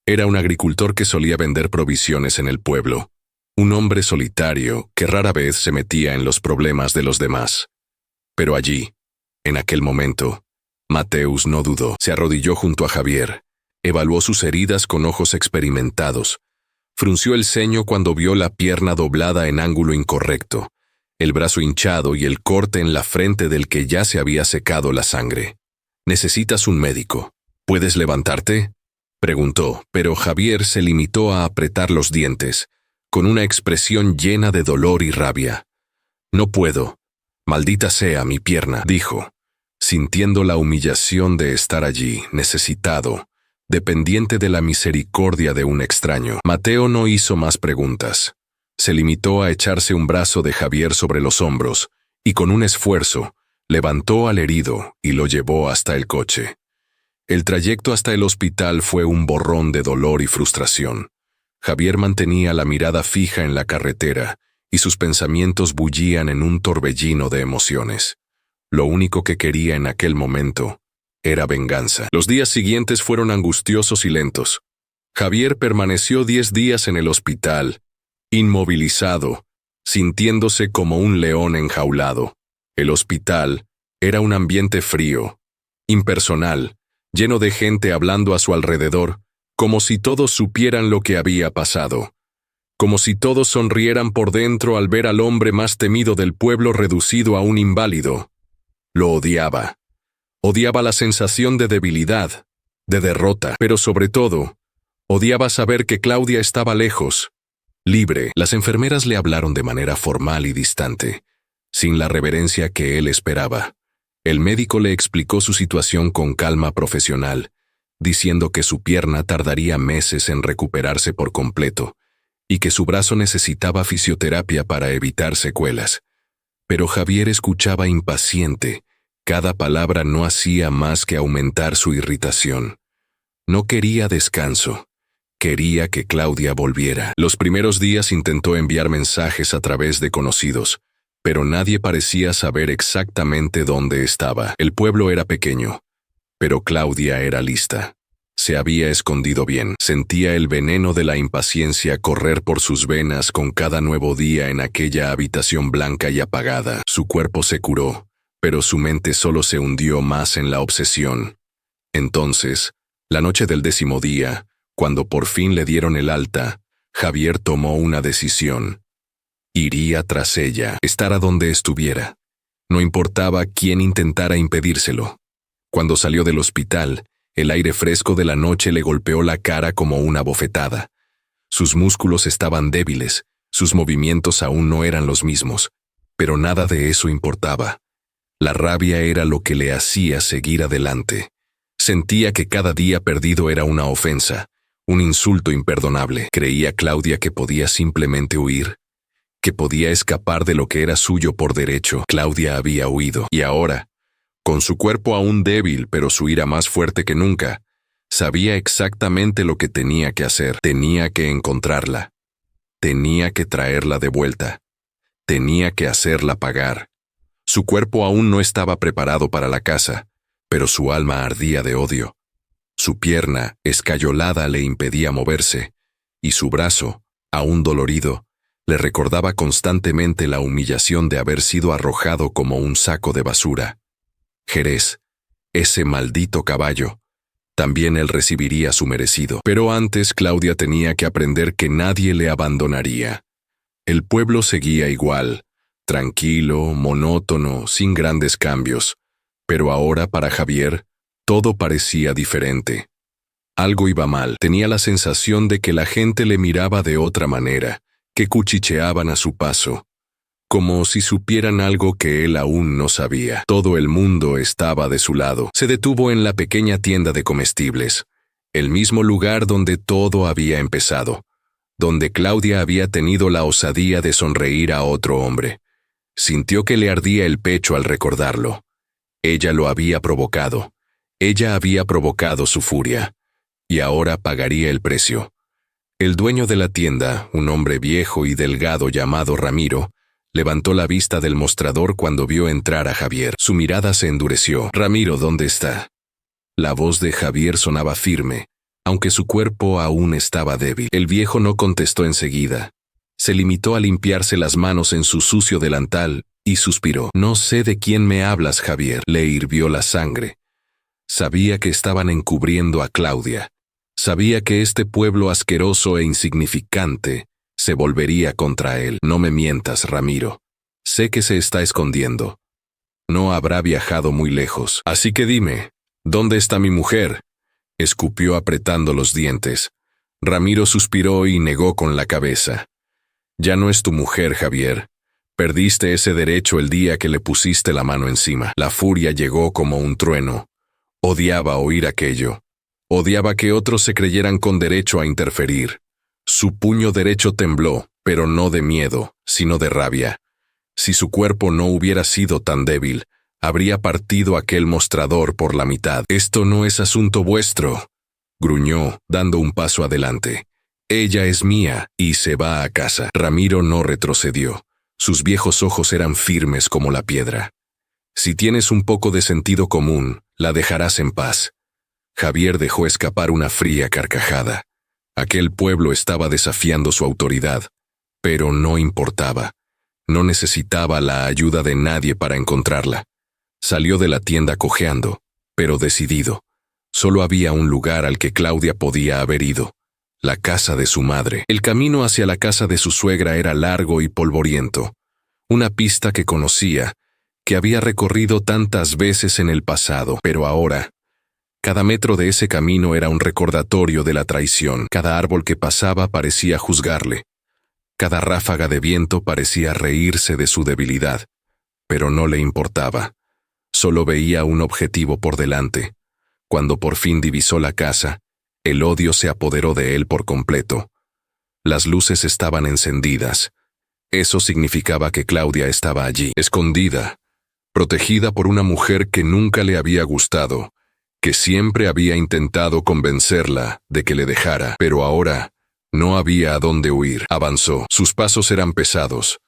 Era un agricultor que solía vender provisiones en el pueblo, un hombre solitario que rara vez se metía en los problemas de los demás. Pero allí, en aquel momento, Mateus no dudó. Se arrodilló junto a Javier, evaluó sus heridas con ojos experimentados, frunció el ceño cuando vio la pierna doblada en ángulo incorrecto, el brazo hinchado y el corte en la frente del que ya se había secado la sangre. «¿Necesitas un médico? ¿Puedes levantarte?», preguntó, pero Javier se limitó a apretar los dientes, con una expresión llena de dolor y rabia. «No puedo. Maldita sea mi pierna», dijo, sintiendo la humillación de estar allí, necesitado, dependiente de la misericordia de un extraño. Mateo no hizo más preguntas. Se limitó a echarse un brazo de Javier sobre los hombros, y con un esfuerzo, levantó al herido y lo llevó hasta el coche. El trayecto hasta el hospital fue un borrón de dolor y frustración. Javier mantenía la mirada fija en la carretera, y sus pensamientos bullían en un torbellino de emociones. Lo único que quería en aquel momento era venganza. Los días siguientes fueron angustiosos y lentos. Javier permaneció 10 días en el hospital, inmovilizado, sintiéndose como un león enjaulado. El hospital era un ambiente frío, impersonal, lleno de gente hablando a su alrededor, como si todos supieran lo que había pasado, como si todos sonrieran por dentro al ver al hombre más temido del pueblo reducido a un inválido. Lo odiaba. Odiaba la sensación de debilidad, de derrota, pero sobre todo, odiaba saber que Claudia estaba lejos, libre. Las enfermeras le hablaron de manera formal y distante, sin la reverencia que él esperaba. El médico le explicó su situación con calma profesional, diciendo que su pierna tardaría meses en recuperarse por completo y que su brazo necesitaba fisioterapia para evitar secuelas. Pero Javier escuchaba impaciente. Cada palabra no hacía más que aumentar su irritación. No quería descanso. Quería que Claudia volviera. Los primeros días intentó enviar mensajes a través de conocidos, pero nadie parecía saber exactamente dónde estaba. El pueblo era pequeño, pero Claudia era lista. Se había escondido bien. Sentía el veneno de la impaciencia correr por sus venas con cada nuevo día en aquella habitación blanca y apagada. Su cuerpo se curó, pero su mente solo se hundió más en la obsesión. Entonces, la noche del 10º día, cuando por fin le dieron el alta, Javier tomó una decisión. Iría tras ella, estar a donde estuviera. No importaba quién intentara impedírselo. Cuando salió del hospital, el aire fresco de la noche le golpeó la cara como una bofetada. Sus músculos estaban débiles, sus movimientos aún no eran los mismos, pero nada de eso importaba. La rabia era lo que le hacía seguir adelante. Sentía que cada día perdido era una ofensa, un insulto imperdonable. Creía Claudia que podía simplemente huir, que podía escapar de lo que era suyo por derecho. Claudia había huido, y ahora, con su cuerpo aún débil pero su ira más fuerte que nunca, sabía exactamente lo que tenía que hacer. Tenía que encontrarla. Tenía que traerla de vuelta. Tenía que hacerla pagar. Su cuerpo aún no estaba preparado para la caza, pero su alma ardía de odio. Su pierna, escayolada, le impedía moverse, y su brazo, aún dolorido, le recordaba constantemente la humillación de haber sido arrojado como un saco de basura. Jerez, ese maldito caballo. También él recibiría su merecido. Pero antes Claudia tenía que aprender que nadie le abandonaría. El pueblo seguía igual, tranquilo, monótono, sin grandes cambios. Pero ahora para Javier, todo parecía diferente. Algo iba mal. Tenía la sensación de que la gente le miraba de otra manera, que cuchicheaban a su paso, como si supieran algo que él aún no sabía. Todo el mundo estaba de su lado. Se detuvo en la pequeña tienda de comestibles, el mismo lugar donde todo había empezado, donde Claudia había tenido la osadía de sonreír a otro hombre. Sintió que le ardía el pecho al recordarlo. Ella lo había provocado. Ella había provocado su furia, y ahora pagaría el precio. El dueño de la tienda, un hombre viejo y delgado llamado Ramiro, levantó la vista del mostrador cuando vio entrar a Javier. Su mirada se endureció. «Ramiro, ¿dónde está?» La voz de Javier sonaba firme, aunque su cuerpo aún estaba débil. El viejo no contestó enseguida. Se limitó a limpiarse las manos en su sucio delantal y suspiró. «No sé de quién me hablas, Javier». Le hirvió la sangre. Sabía que estaban encubriendo a Claudia. Sabía que este pueblo asqueroso e insignificante se volvería contra él. «No me mientas, Ramiro. Sé que se está escondiendo. No habrá viajado muy lejos. Así que dime, ¿dónde está mi mujer?» Escupió apretando los dientes. Ramiro suspiró y negó con la cabeza. «Ya no es tu mujer, Javier. Perdiste ese derecho el día que le pusiste la mano encima». La furia llegó como un trueno. Odiaba oír aquello. Odiaba que otros se creyeran con derecho a interferir. Su puño derecho tembló, pero no de miedo, sino de rabia. Si su cuerpo no hubiera sido tan débil, habría partido aquel mostrador por la mitad. «Esto no es asunto vuestro», gruñó, dando un paso adelante. «Ella es mía y se va a casa». Ramiro no retrocedió. Sus viejos ojos eran firmes como la piedra. «Si tienes un poco de sentido común, la dejarás en paz». Javier dejó escapar una fría carcajada. Aquel pueblo estaba desafiando su autoridad, pero no importaba. No necesitaba la ayuda de nadie para encontrarla. Salió de la tienda cojeando, pero decidido. Solo había un lugar al que Claudia podía haber ido: la casa de su madre. El camino hacia la casa de su suegra era largo y polvoriento. Una pista que conocía, que había recorrido tantas veces en el pasado, pero ahora, cada metro de ese camino era un recordatorio de la traición. Cada árbol que pasaba parecía juzgarle. Cada ráfaga de viento parecía reírse de su debilidad, pero no le importaba. Solo veía un objetivo por delante. Cuando por fin divisó la casa, el odio se apoderó de él por completo. Las luces estaban encendidas. Eso significaba que Claudia estaba allí, escondida, protegida por una mujer que nunca le había gustado, que siempre había intentado convencerla de que le dejara, pero ahora no había a dónde huir. Avanzó. Sus pasos eran pesados,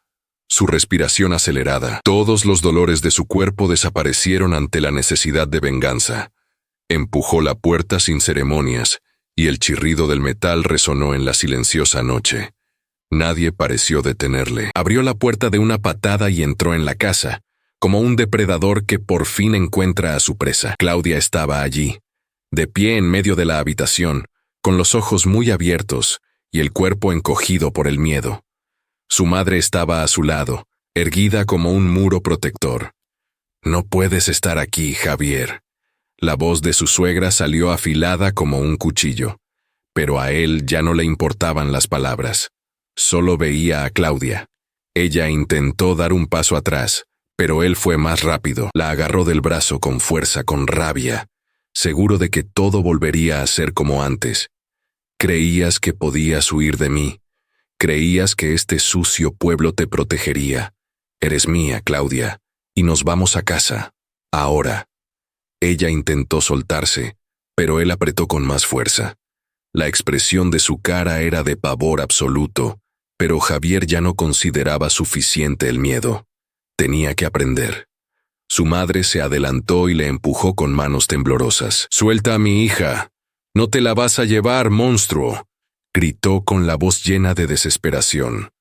su respiración acelerada. Todos los dolores de su cuerpo desaparecieron ante la necesidad de venganza. Empujó la puerta sin ceremonias, y el chirrido del metal resonó en la silenciosa noche. Nadie pareció detenerle. Abrió la puerta de una patada y entró en la casa, como un depredador que por fin encuentra a su presa. Claudia estaba allí, de pie en medio de la habitación, con los ojos muy abiertos y el cuerpo encogido por el miedo. Su madre estaba a su lado, erguida como un muro protector. «No puedes estar aquí, Javier». La voz de su suegra salió afilada como un cuchillo, pero a él ya no le importaban las palabras. Solo veía a Claudia. Ella intentó dar un paso atrás, pero él fue más rápido. La agarró del brazo con fuerza, con rabia, seguro de que todo volvería a ser como antes. «Creías que podías huir de mí. Creías que este sucio pueblo te protegería. Eres mía, Claudia, y nos vamos a casa. Ahora». Ella intentó soltarse, pero él apretó con más fuerza. La expresión de su cara era de pavor absoluto, pero Javier ya no consideraba suficiente el miedo. Tenía que aprender. Su madre se adelantó y le empujó con manos temblorosas. «Suelta a mi hija. No te la vas a llevar, monstruo», gritó con la voz llena de desesperación.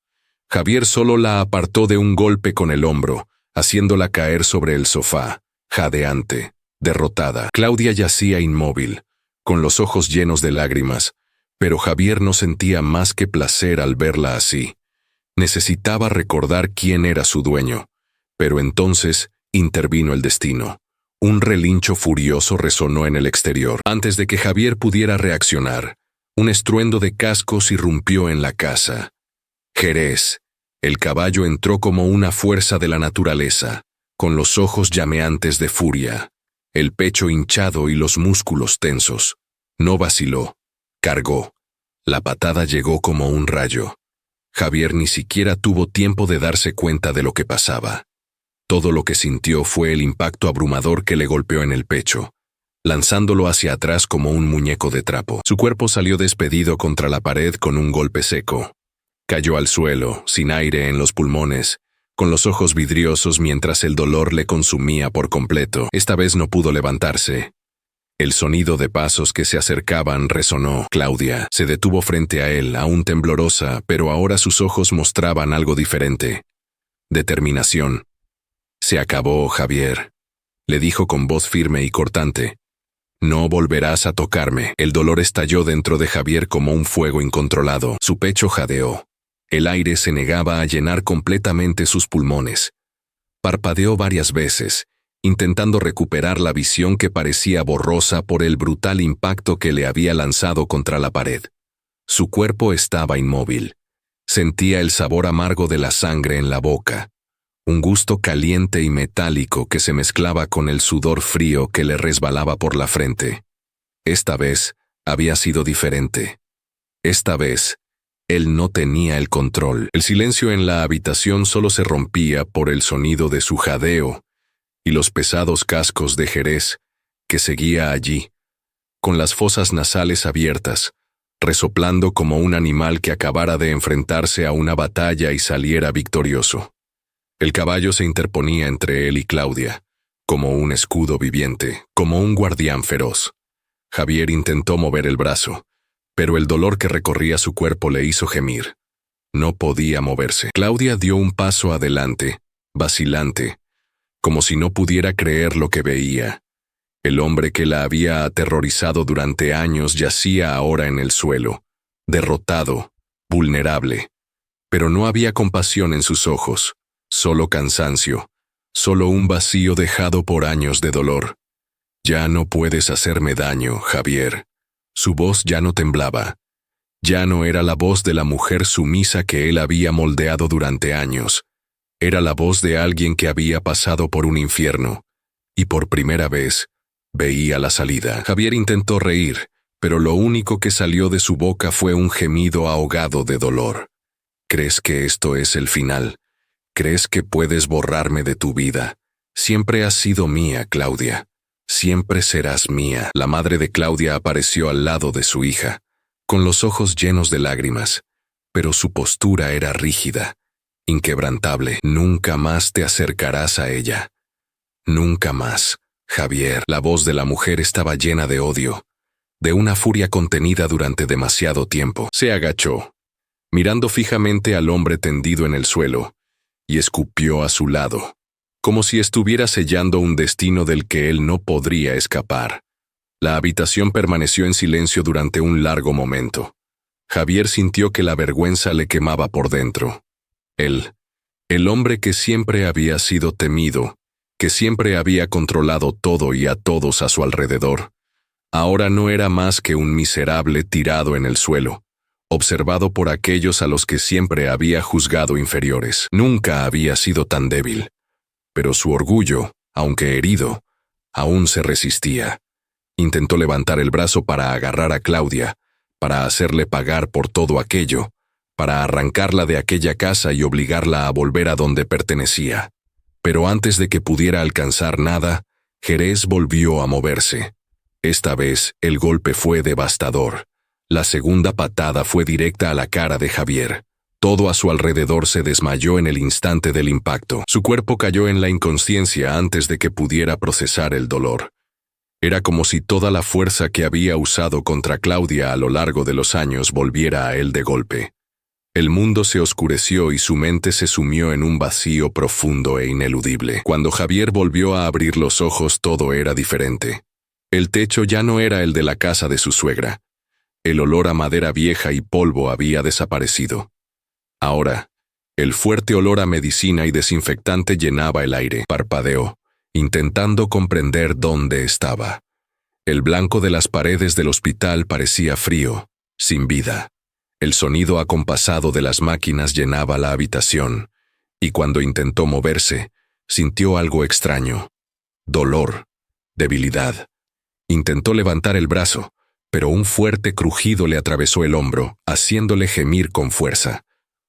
Javier solo la apartó de un golpe con el hombro, haciéndola caer sobre el sofá, jadeante, derrotada. Claudia yacía inmóvil, con los ojos llenos de lágrimas, pero Javier no sentía más que placer al verla así. Necesitaba recordar quién era su dueño, pero entonces intervino el destino. Un relincho furioso resonó en el exterior. Antes de que Javier pudiera reaccionar, un estruendo de cascos irrumpió en la casa. Jerez, el caballo, entró como una fuerza de la naturaleza, con los ojos llameantes de furia, el pecho hinchado y los músculos tensos. No vaciló, cargó. La patada llegó como un rayo. Javier ni siquiera tuvo tiempo de darse cuenta de lo que pasaba. Todo lo que sintió fue el impacto abrumador que le golpeó en el pecho, lanzándolo hacia atrás como un muñeco de trapo. Su cuerpo salió despedido contra la pared con un golpe seco. Cayó al suelo, sin aire en los pulmones, con los ojos vidriosos mientras el dolor le consumía por completo. Esta vez no pudo levantarse. El sonido de pasos que se acercaban resonó. Claudia se detuvo frente a él, aún temblorosa, pero ahora sus ojos mostraban algo diferente. Determinación. «Se acabó, Javier», le dijo con voz firme y cortante. «No volverás a tocarme». El dolor estalló dentro de Javier como un fuego incontrolado. Su pecho jadeó. El aire se negaba a llenar completamente sus pulmones. Parpadeó varias veces, intentando recuperar la visión que parecía borrosa por el brutal impacto que le había lanzado contra la pared. Su cuerpo estaba inmóvil. Sentía el sabor amargo de la sangre en la boca, un gusto caliente y metálico que se mezclaba con el sudor frío que le resbalaba por la frente. Esta vez había sido diferente. Esta vez, él no tenía el control. El silencio en la habitación solo se rompía por el sonido de su jadeo y los pesados cascos de Jerez, que seguía allí, con las fosas nasales abiertas, resoplando como un animal que acabara de enfrentarse a una batalla y saliera victorioso. El caballo se interponía entre él y Claudia, como un escudo viviente, como un guardián feroz. Javier intentó mover el brazo, pero el dolor que recorría su cuerpo le hizo gemir. No podía moverse. Claudia dio un paso adelante, vacilante, como si no pudiera creer lo que veía. El hombre que la había aterrorizado durante años yacía ahora en el suelo, derrotado, vulnerable. Pero no había compasión en sus ojos, solo cansancio, solo un vacío dejado por años de dolor. Ya no puedes hacerme daño, Javier. Su voz ya no temblaba. Ya no era la voz de la mujer sumisa que él había moldeado durante años. Era la voz de alguien que había pasado por un infierno. Y por primera vez, veía la salida. Javier intentó reír, pero lo único que salió de su boca fue un gemido ahogado de dolor. ¿Crees que esto es el final? ¿Crees que puedes borrarme de tu vida? Siempre has sido mía, Claudia. Siempre serás mía. La madre de Claudia apareció al lado de su hija, con los ojos llenos de lágrimas, pero su postura era rígida, inquebrantable. Nunca más te acercarás a ella. Nunca más, Javier. La voz de la mujer estaba llena de odio, de una furia contenida durante demasiado tiempo. Se agachó, mirando fijamente al hombre tendido en el suelo, y escupió a su lado, como si estuviera sellando un destino del que él no podría escapar. La habitación permaneció en silencio durante un largo momento. Javier sintió que la vergüenza le quemaba por dentro. Él, el hombre que siempre había sido temido, que siempre había controlado todo y a todos a su alrededor, ahora no era más que un miserable tirado en el suelo, observado por aquellos a los que siempre había juzgado inferiores. Nunca había sido tan débil. Pero su orgullo, aunque herido, aún se resistía. Intentó levantar el brazo para agarrar a Claudia, para hacerle pagar por todo aquello, para arrancarla de aquella casa y obligarla a volver a donde pertenecía. Pero antes de que pudiera alcanzar nada, Jerez volvió a moverse. Esta vez, el golpe fue devastador. La segunda patada fue directa a la cara de Javier. Todo a su alrededor se desmayó en el instante del impacto. Su cuerpo cayó en la inconsciencia antes de que pudiera procesar el dolor. Era como si toda la fuerza que había usado contra Claudia a lo largo de los años volviera a él de golpe. El mundo se oscureció y su mente se sumió en un vacío profundo e ineludible. Cuando Javier volvió a abrir los ojos, todo era diferente. El techo ya no era el de la casa de su suegra. El olor a madera vieja y polvo había desaparecido. Ahora, el fuerte olor a medicina y desinfectante llenaba el aire. Parpadeó, intentando comprender dónde estaba. El blanco de las paredes del hospital parecía frío, sin vida. El sonido acompasado de las máquinas llenaba la habitación, y cuando intentó moverse, sintió algo extraño. Dolor, debilidad. Intentó levantar el brazo, pero un fuerte crujido le atravesó el hombro, haciéndole gemir con fuerza.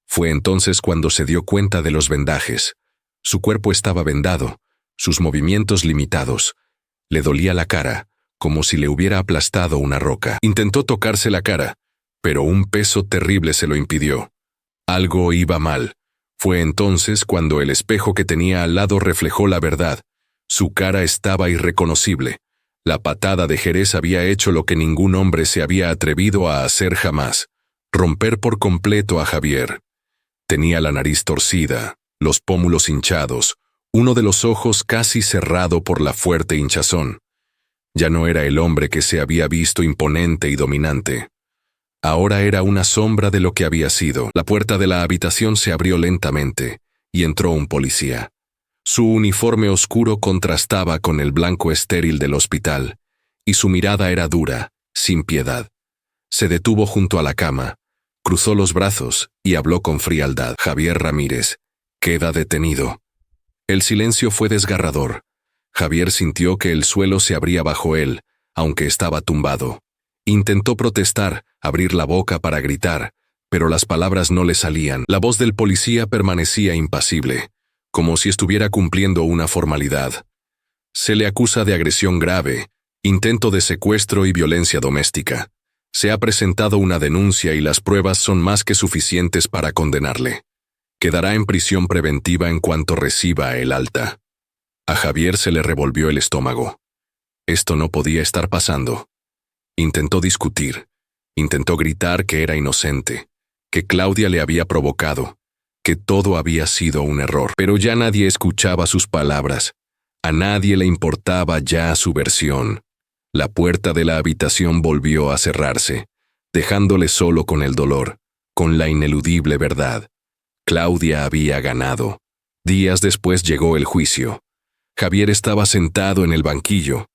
Fue entonces cuando se dio cuenta de los vendajes. Su cuerpo estaba vendado, sus movimientos limitados. Le dolía la cara, como si le hubiera aplastado una roca. Intentó tocarse la cara, pero un peso terrible se lo impidió. Algo iba mal. Fue entonces cuando el espejo que tenía al lado reflejó la verdad. Su cara estaba irreconocible. La patada de Jerez había hecho lo que ningún hombre se había atrevido a hacer jamás: romper por completo a Javier. Tenía la nariz torcida, los pómulos hinchados, uno de los ojos casi cerrado por la fuerte hinchazón. Ya no era el hombre que se había visto imponente y dominante. Ahora era una sombra de lo que había sido. La puerta de la habitación se abrió lentamente, y entró un policía. Su uniforme oscuro contrastaba con el blanco estéril del hospital, y su mirada era dura, sin piedad. Se detuvo junto a la cama, cruzó los brazos y habló con frialdad. Javier Ramírez, queda detenido. El silencio fue desgarrador. Javier sintió que el suelo se abría bajo él, aunque estaba tumbado. Intentó protestar, abrir la boca para gritar, pero las palabras no le salían. La voz del policía permanecía impasible, como si estuviera cumpliendo una formalidad. Se le acusa de agresión grave, intento de secuestro y violencia doméstica. Se ha presentado una denuncia y las pruebas son más que suficientes para condenarle. Quedará en prisión preventiva en cuanto reciba el alta. A Javier se le revolvió el estómago. Esto no podía estar pasando. Intentó discutir. Intentó gritar que era inocente, que Claudia le había provocado, que todo había sido un error. Pero ya nadie escuchaba sus palabras. A nadie le importaba ya su versión. La puerta de la habitación volvió a cerrarse, dejándole solo con el dolor, con la ineludible verdad. Claudia había ganado. Días después llegó el juicio. Javier estaba sentado en el banquillo,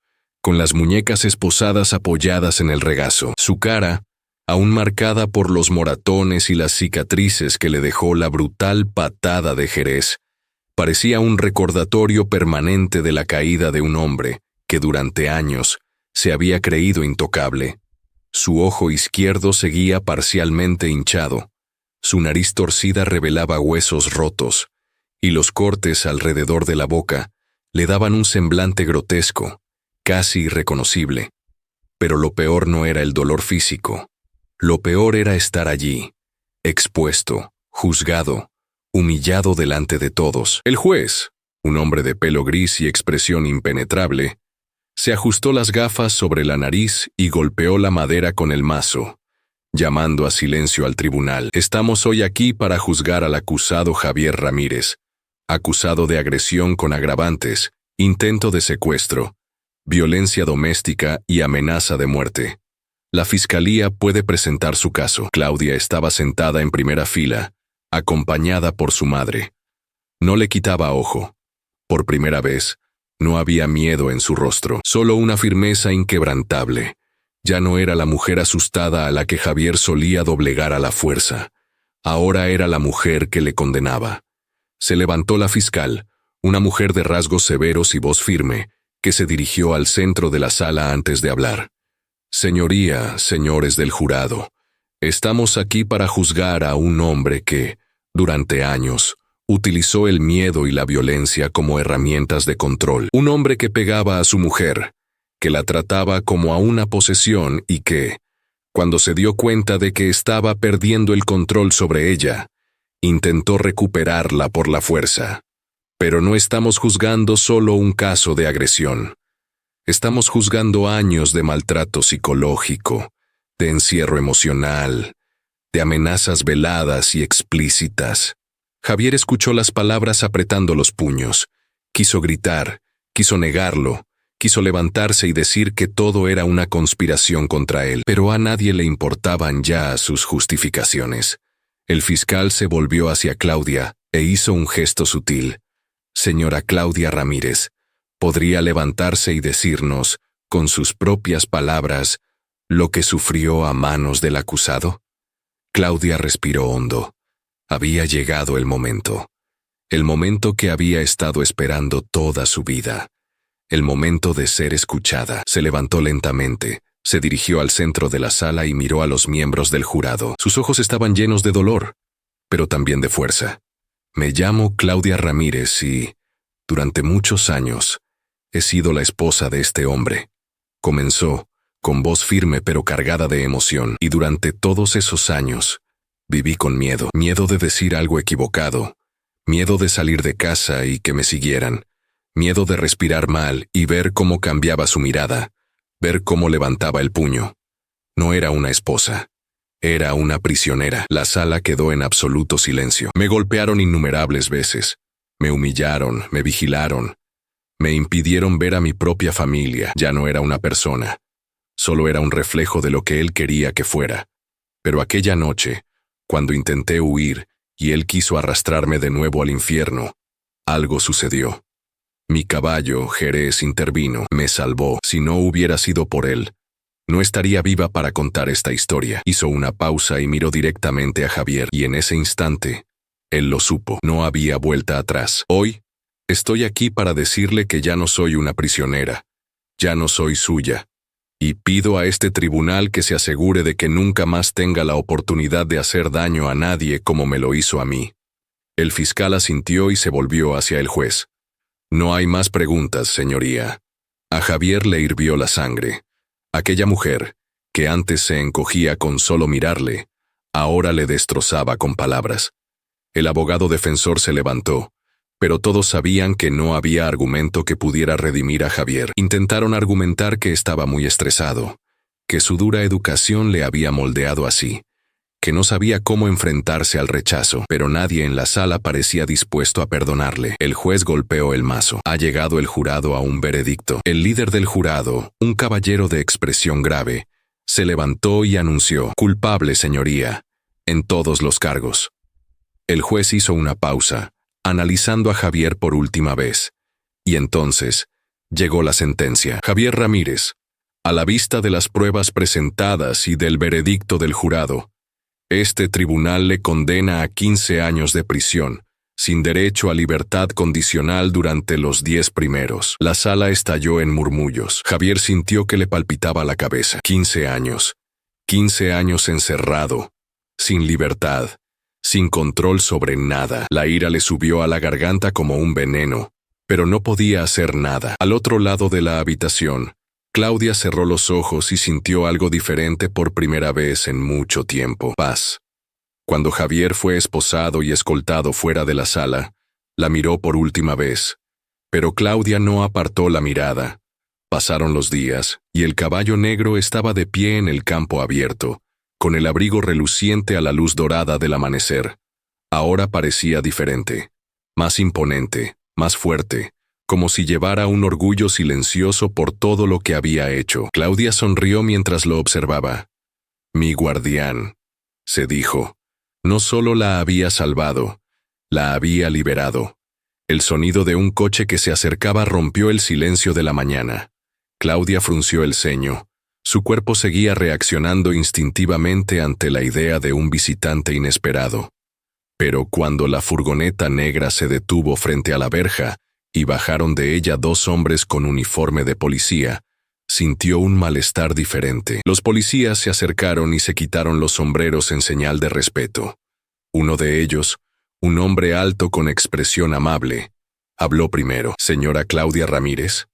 con las muñecas esposadas apoyadas en el regazo. Su cara, aún marcada por los moratones y las cicatrices que le dejó la brutal patada de Jerez, parecía un recordatorio permanente de la caída de un hombre que durante años se había creído intocable. Su ojo izquierdo seguía parcialmente hinchado, su nariz torcida revelaba huesos rotos, y los cortes alrededor de la boca le daban un semblante grotesco, casi irreconocible. Pero lo peor no era el dolor físico. Lo peor era estar allí, expuesto, juzgado, humillado delante de todos. El juez, un hombre de pelo gris y expresión impenetrable, se ajustó las gafas sobre la nariz y golpeó la madera con el mazo, llamando a silencio al tribunal. Estamos hoy aquí para juzgar al acusado Javier Ramírez, acusado de agresión con agravantes, intento de secuestro, violencia doméstica y amenaza de muerte. La fiscalía puede presentar su caso. Claudia estaba sentada en primera fila, acompañada por su madre. No le quitaba ojo. Por primera vez, no había miedo en su rostro, solo una firmeza inquebrantable. Ya no era la mujer asustada a la que Javier solía doblegar a la fuerza. Ahora era la mujer que le condenaba. Se levantó la fiscal, una mujer de rasgos severos y voz firme, que se dirigió al centro de la sala antes de hablar. Señoría, señores del jurado, estamos aquí para juzgar a un hombre que, durante años, utilizó el miedo y la violencia como herramientas de control. Un hombre que pegaba a su mujer, que la trataba como a una posesión y que, cuando se dio cuenta de que estaba perdiendo el control sobre ella, intentó recuperarla por la fuerza. Pero no estamos juzgando solo un caso de agresión. Estamos juzgando años de maltrato psicológico, de encierro emocional, de amenazas veladas y explícitas. Javier escuchó las palabras apretando los puños. Quiso gritar, quiso negarlo, quiso levantarse y decir que todo era una conspiración contra él, pero a nadie le importaban ya sus justificaciones. El fiscal se volvió hacia Claudia e hizo un gesto sutil. Señora Claudia Ramírez, ¿podría levantarse y decirnos, con sus propias palabras, lo que sufrió a manos del acusado? Claudia respiró hondo. Había llegado el momento que había estado esperando toda su vida, el momento de ser escuchada. Se levantó lentamente, se dirigió al centro de la sala y miró a los miembros del jurado. Sus ojos estaban llenos de dolor, pero también de fuerza. Me llamo Claudia Ramírez y, durante muchos años, he sido la esposa de este hombre. Comenzó, con voz firme pero cargada de emoción, y durante todos esos años, viví con miedo. Miedo de decir algo equivocado, miedo de salir de casa y que me siguieran, miedo de respirar mal y ver cómo cambiaba su mirada, ver cómo levantaba el puño. No era una esposa. Era una prisionera. La sala quedó en absoluto silencio. Me golpearon innumerables veces. Me humillaron, me vigilaron. Me impidieron ver a mi propia familia. Ya no era una persona. Solo era un reflejo de lo que él quería que fuera. Pero aquella noche, cuando intenté huir y él quiso arrastrarme de nuevo al infierno, algo sucedió. Mi caballo, Jerez, intervino, me salvó. Si no hubiera sido por él, no estaría viva para contar esta historia. Hizo una pausa y miró directamente a Javier, y en ese instante, él lo supo. No había vuelta atrás. Hoy, estoy aquí para decirle que ya no soy una prisionera, ya no soy suya, y pido a este tribunal que se asegure de que nunca más tenga la oportunidad de hacer daño a nadie como me lo hizo a mí. El fiscal asintió y se volvió hacia el juez. No hay más preguntas, señoría. A Javier le hirvió la sangre. Aquella mujer, que antes se encogía con solo mirarle, ahora le destrozaba con palabras. El abogado defensor se levantó, pero todos sabían que no había argumento que pudiera redimir a Javier. Intentaron argumentar que estaba muy estresado, que su dura educación le había moldeado así, que no sabía cómo enfrentarse al rechazo, pero nadie en la sala parecía dispuesto a perdonarle. El juez golpeó el mazo. Ha llegado el jurado a un veredicto. El líder del jurado, un caballero de expresión grave, se levantó y anunció: culpable, señoría, en todos los cargos. El juez hizo una pausa, analizando a Javier por última vez. Y entonces llegó la sentencia. Javier Ramírez, a la vista de las pruebas presentadas y del veredicto del jurado, este tribunal le condena a 15 años de prisión, sin derecho a libertad condicional durante los 10 primeros. La sala estalló en murmullos. Javier sintió que le palpitaba la cabeza. 15 años. 15 años encerrado, sin libertad, sin control sobre nada. La ira le subió a la garganta como un veneno, pero no podía hacer nada. Al otro lado de la habitación, Claudia cerró los ojos y sintió algo diferente por primera vez en mucho tiempo. Paz. Cuando Javier fue esposado y escoltado fuera de la sala, la miró por última vez. Pero Claudia no apartó la mirada. Pasaron los días, y el caballo negro estaba de pie en el campo abierto, con el abrigo reluciente a la luz dorada del amanecer. Ahora parecía diferente, más imponente, más fuerte, como si llevara un orgullo silencioso por todo lo que había hecho. Claudia sonrió mientras lo observaba. Mi guardián, se dijo. No solo la había salvado, la había liberado. El sonido de un coche que se acercaba rompió el silencio de la mañana. Claudia frunció el ceño. Su cuerpo seguía reaccionando instintivamente ante la idea de un visitante inesperado. Pero cuando la furgoneta negra se detuvo frente a la verja y bajaron de ella 2 hombres con uniforme de policía, sintió un malestar diferente. Los policías se acercaron y se quitaron los sombreros en señal de respeto. Uno de ellos, un hombre alto con expresión amable, habló primero. «¿Señora Claudia Ramírez?»,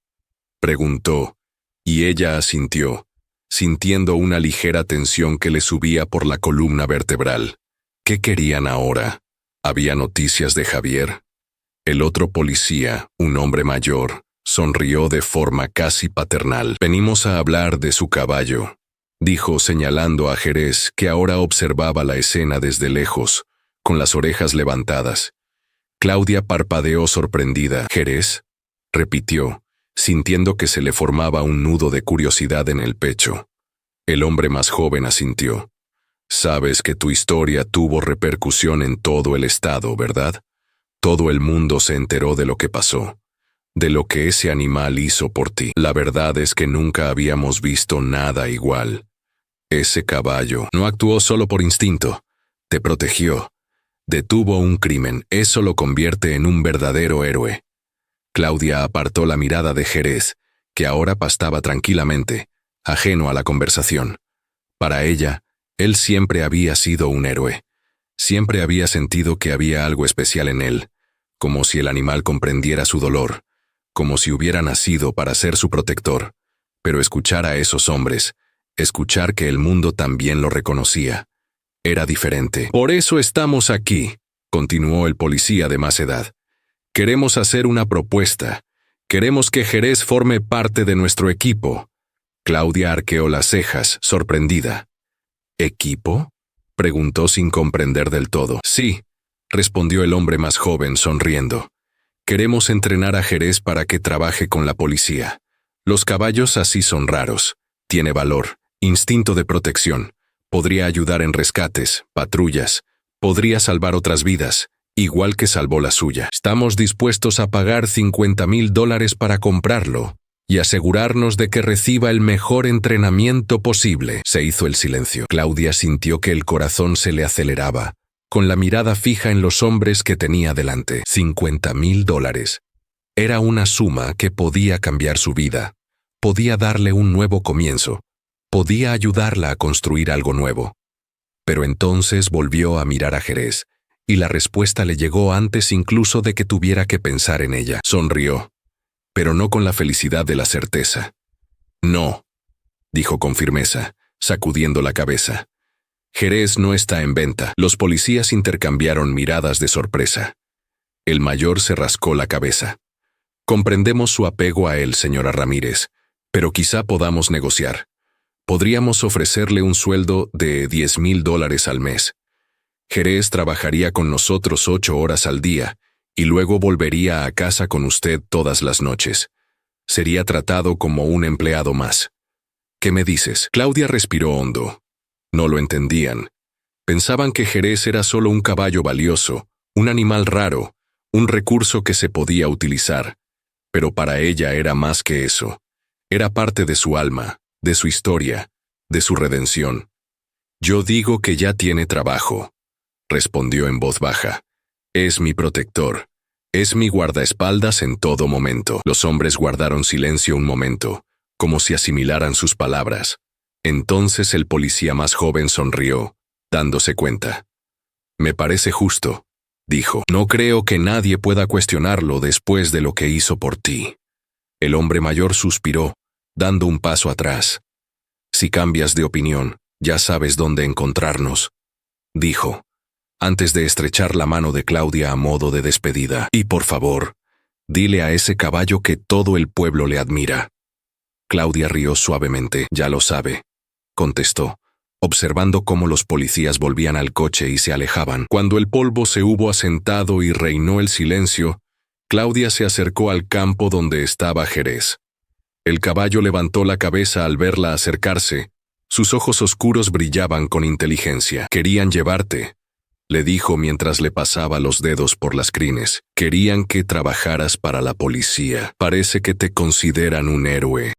preguntó, y ella asintió, sintiendo una ligera tensión que le subía por la columna vertebral. ¿Qué querían ahora? ¿Había noticias de Javier? El otro policía, un hombre mayor, sonrió de forma casi paternal. «Venimos a hablar de su caballo», dijo señalando a Jerez, que ahora observaba la escena desde lejos, con las orejas levantadas. Claudia parpadeó sorprendida. «¿Jerez?», repitió, sintiendo que se le formaba un nudo de curiosidad en el pecho. El hombre más joven asintió. «Sabes que tu historia tuvo repercusión en todo el estado, ¿verdad? Todo el mundo se enteró de lo que pasó, de lo que ese animal hizo por ti. La verdad es que nunca habíamos visto nada igual. Ese caballo no actuó solo por instinto, te protegió. Detuvo un crimen, eso lo convierte en un verdadero héroe». Claudia apartó la mirada de Jerez, que ahora pastaba tranquilamente, ajeno a la conversación. Para ella, él siempre había sido un héroe. Siempre había sentido que había algo especial en él, como si el animal comprendiera su dolor, como si hubiera nacido para ser su protector. Pero escuchar a esos hombres, escuchar que el mundo también lo reconocía, era diferente. «Por eso estamos aquí», continuó el policía de más edad. «Queremos hacer una propuesta. Queremos que Jerez forme parte de nuestro equipo». Claudia arqueó las cejas, sorprendida. «¿Equipo?», preguntó sin comprender del todo. «Sí», respondió el hombre más joven sonriendo. «Queremos entrenar a Jerez para que trabaje con la policía. Los caballos así son raros. Tiene valor, instinto de protección. Podría ayudar en rescates, patrullas. Podría salvar otras vidas, igual que salvó la suya. Estamos dispuestos a pagar $50,000 para comprarlo y asegurarnos de que reciba el mejor entrenamiento posible». Se hizo el silencio. Claudia sintió que el corazón se le aceleraba, con la mirada fija en los hombres que tenía delante. $50,000. Era una suma que podía cambiar su vida. Podía darle un nuevo comienzo. Podía ayudarla a construir algo nuevo. Pero entonces volvió a mirar a Jerez, y la respuesta le llegó antes incluso de que tuviera que pensar en ella. Sonrió, pero no con la felicidad de la certeza. «No», dijo con firmeza, sacudiendo la cabeza. «Jerez no está en venta». Los policías intercambiaron miradas de sorpresa. El mayor se rascó la cabeza. «Comprendemos su apego a él, señora Ramírez, pero quizá podamos negociar. Podríamos ofrecerle un sueldo de $10,000 al mes. Jerez trabajaría con nosotros 8 horas al día y luego volvería a casa con usted todas las noches. Sería tratado como un empleado más. ¿Qué me dices?» Claudia respiró hondo. No lo entendían. Pensaban que Jerez era solo un caballo valioso, un animal raro, un recurso que se podía utilizar, pero para ella era más que eso. Era parte de su alma, de su historia, de su redención. Yo digo que ya tiene trabajo, respondió en voz baja. Es mi protector. Es mi guardaespaldas en todo momento. Los hombres guardaron silencio un momento, como si asimilaran sus palabras. Entonces el policía más joven sonrió, dándose cuenta. Me parece justo, dijo. No creo que nadie pueda cuestionarlo después de lo que hizo por ti. El hombre mayor suspiró, dando un paso atrás. Si cambias de opinión, ya sabes dónde encontrarnos, dijo, antes de estrechar la mano de Claudia a modo de despedida. Y por favor, dile a ese caballo que todo el pueblo le admira. Claudia rió suavemente. Ya lo sabe, contestó, observando cómo los policías volvían al coche y se alejaban. Cuando el polvo se hubo asentado y reinó el silencio, Claudia se acercó al campo donde estaba Jerez. El caballo levantó la cabeza al verla acercarse. Sus ojos oscuros brillaban con inteligencia. Querían llevarte, le dijo mientras le pasaba los dedos por las crines. Querían que trabajaras para la policía. Parece que te consideran un héroe.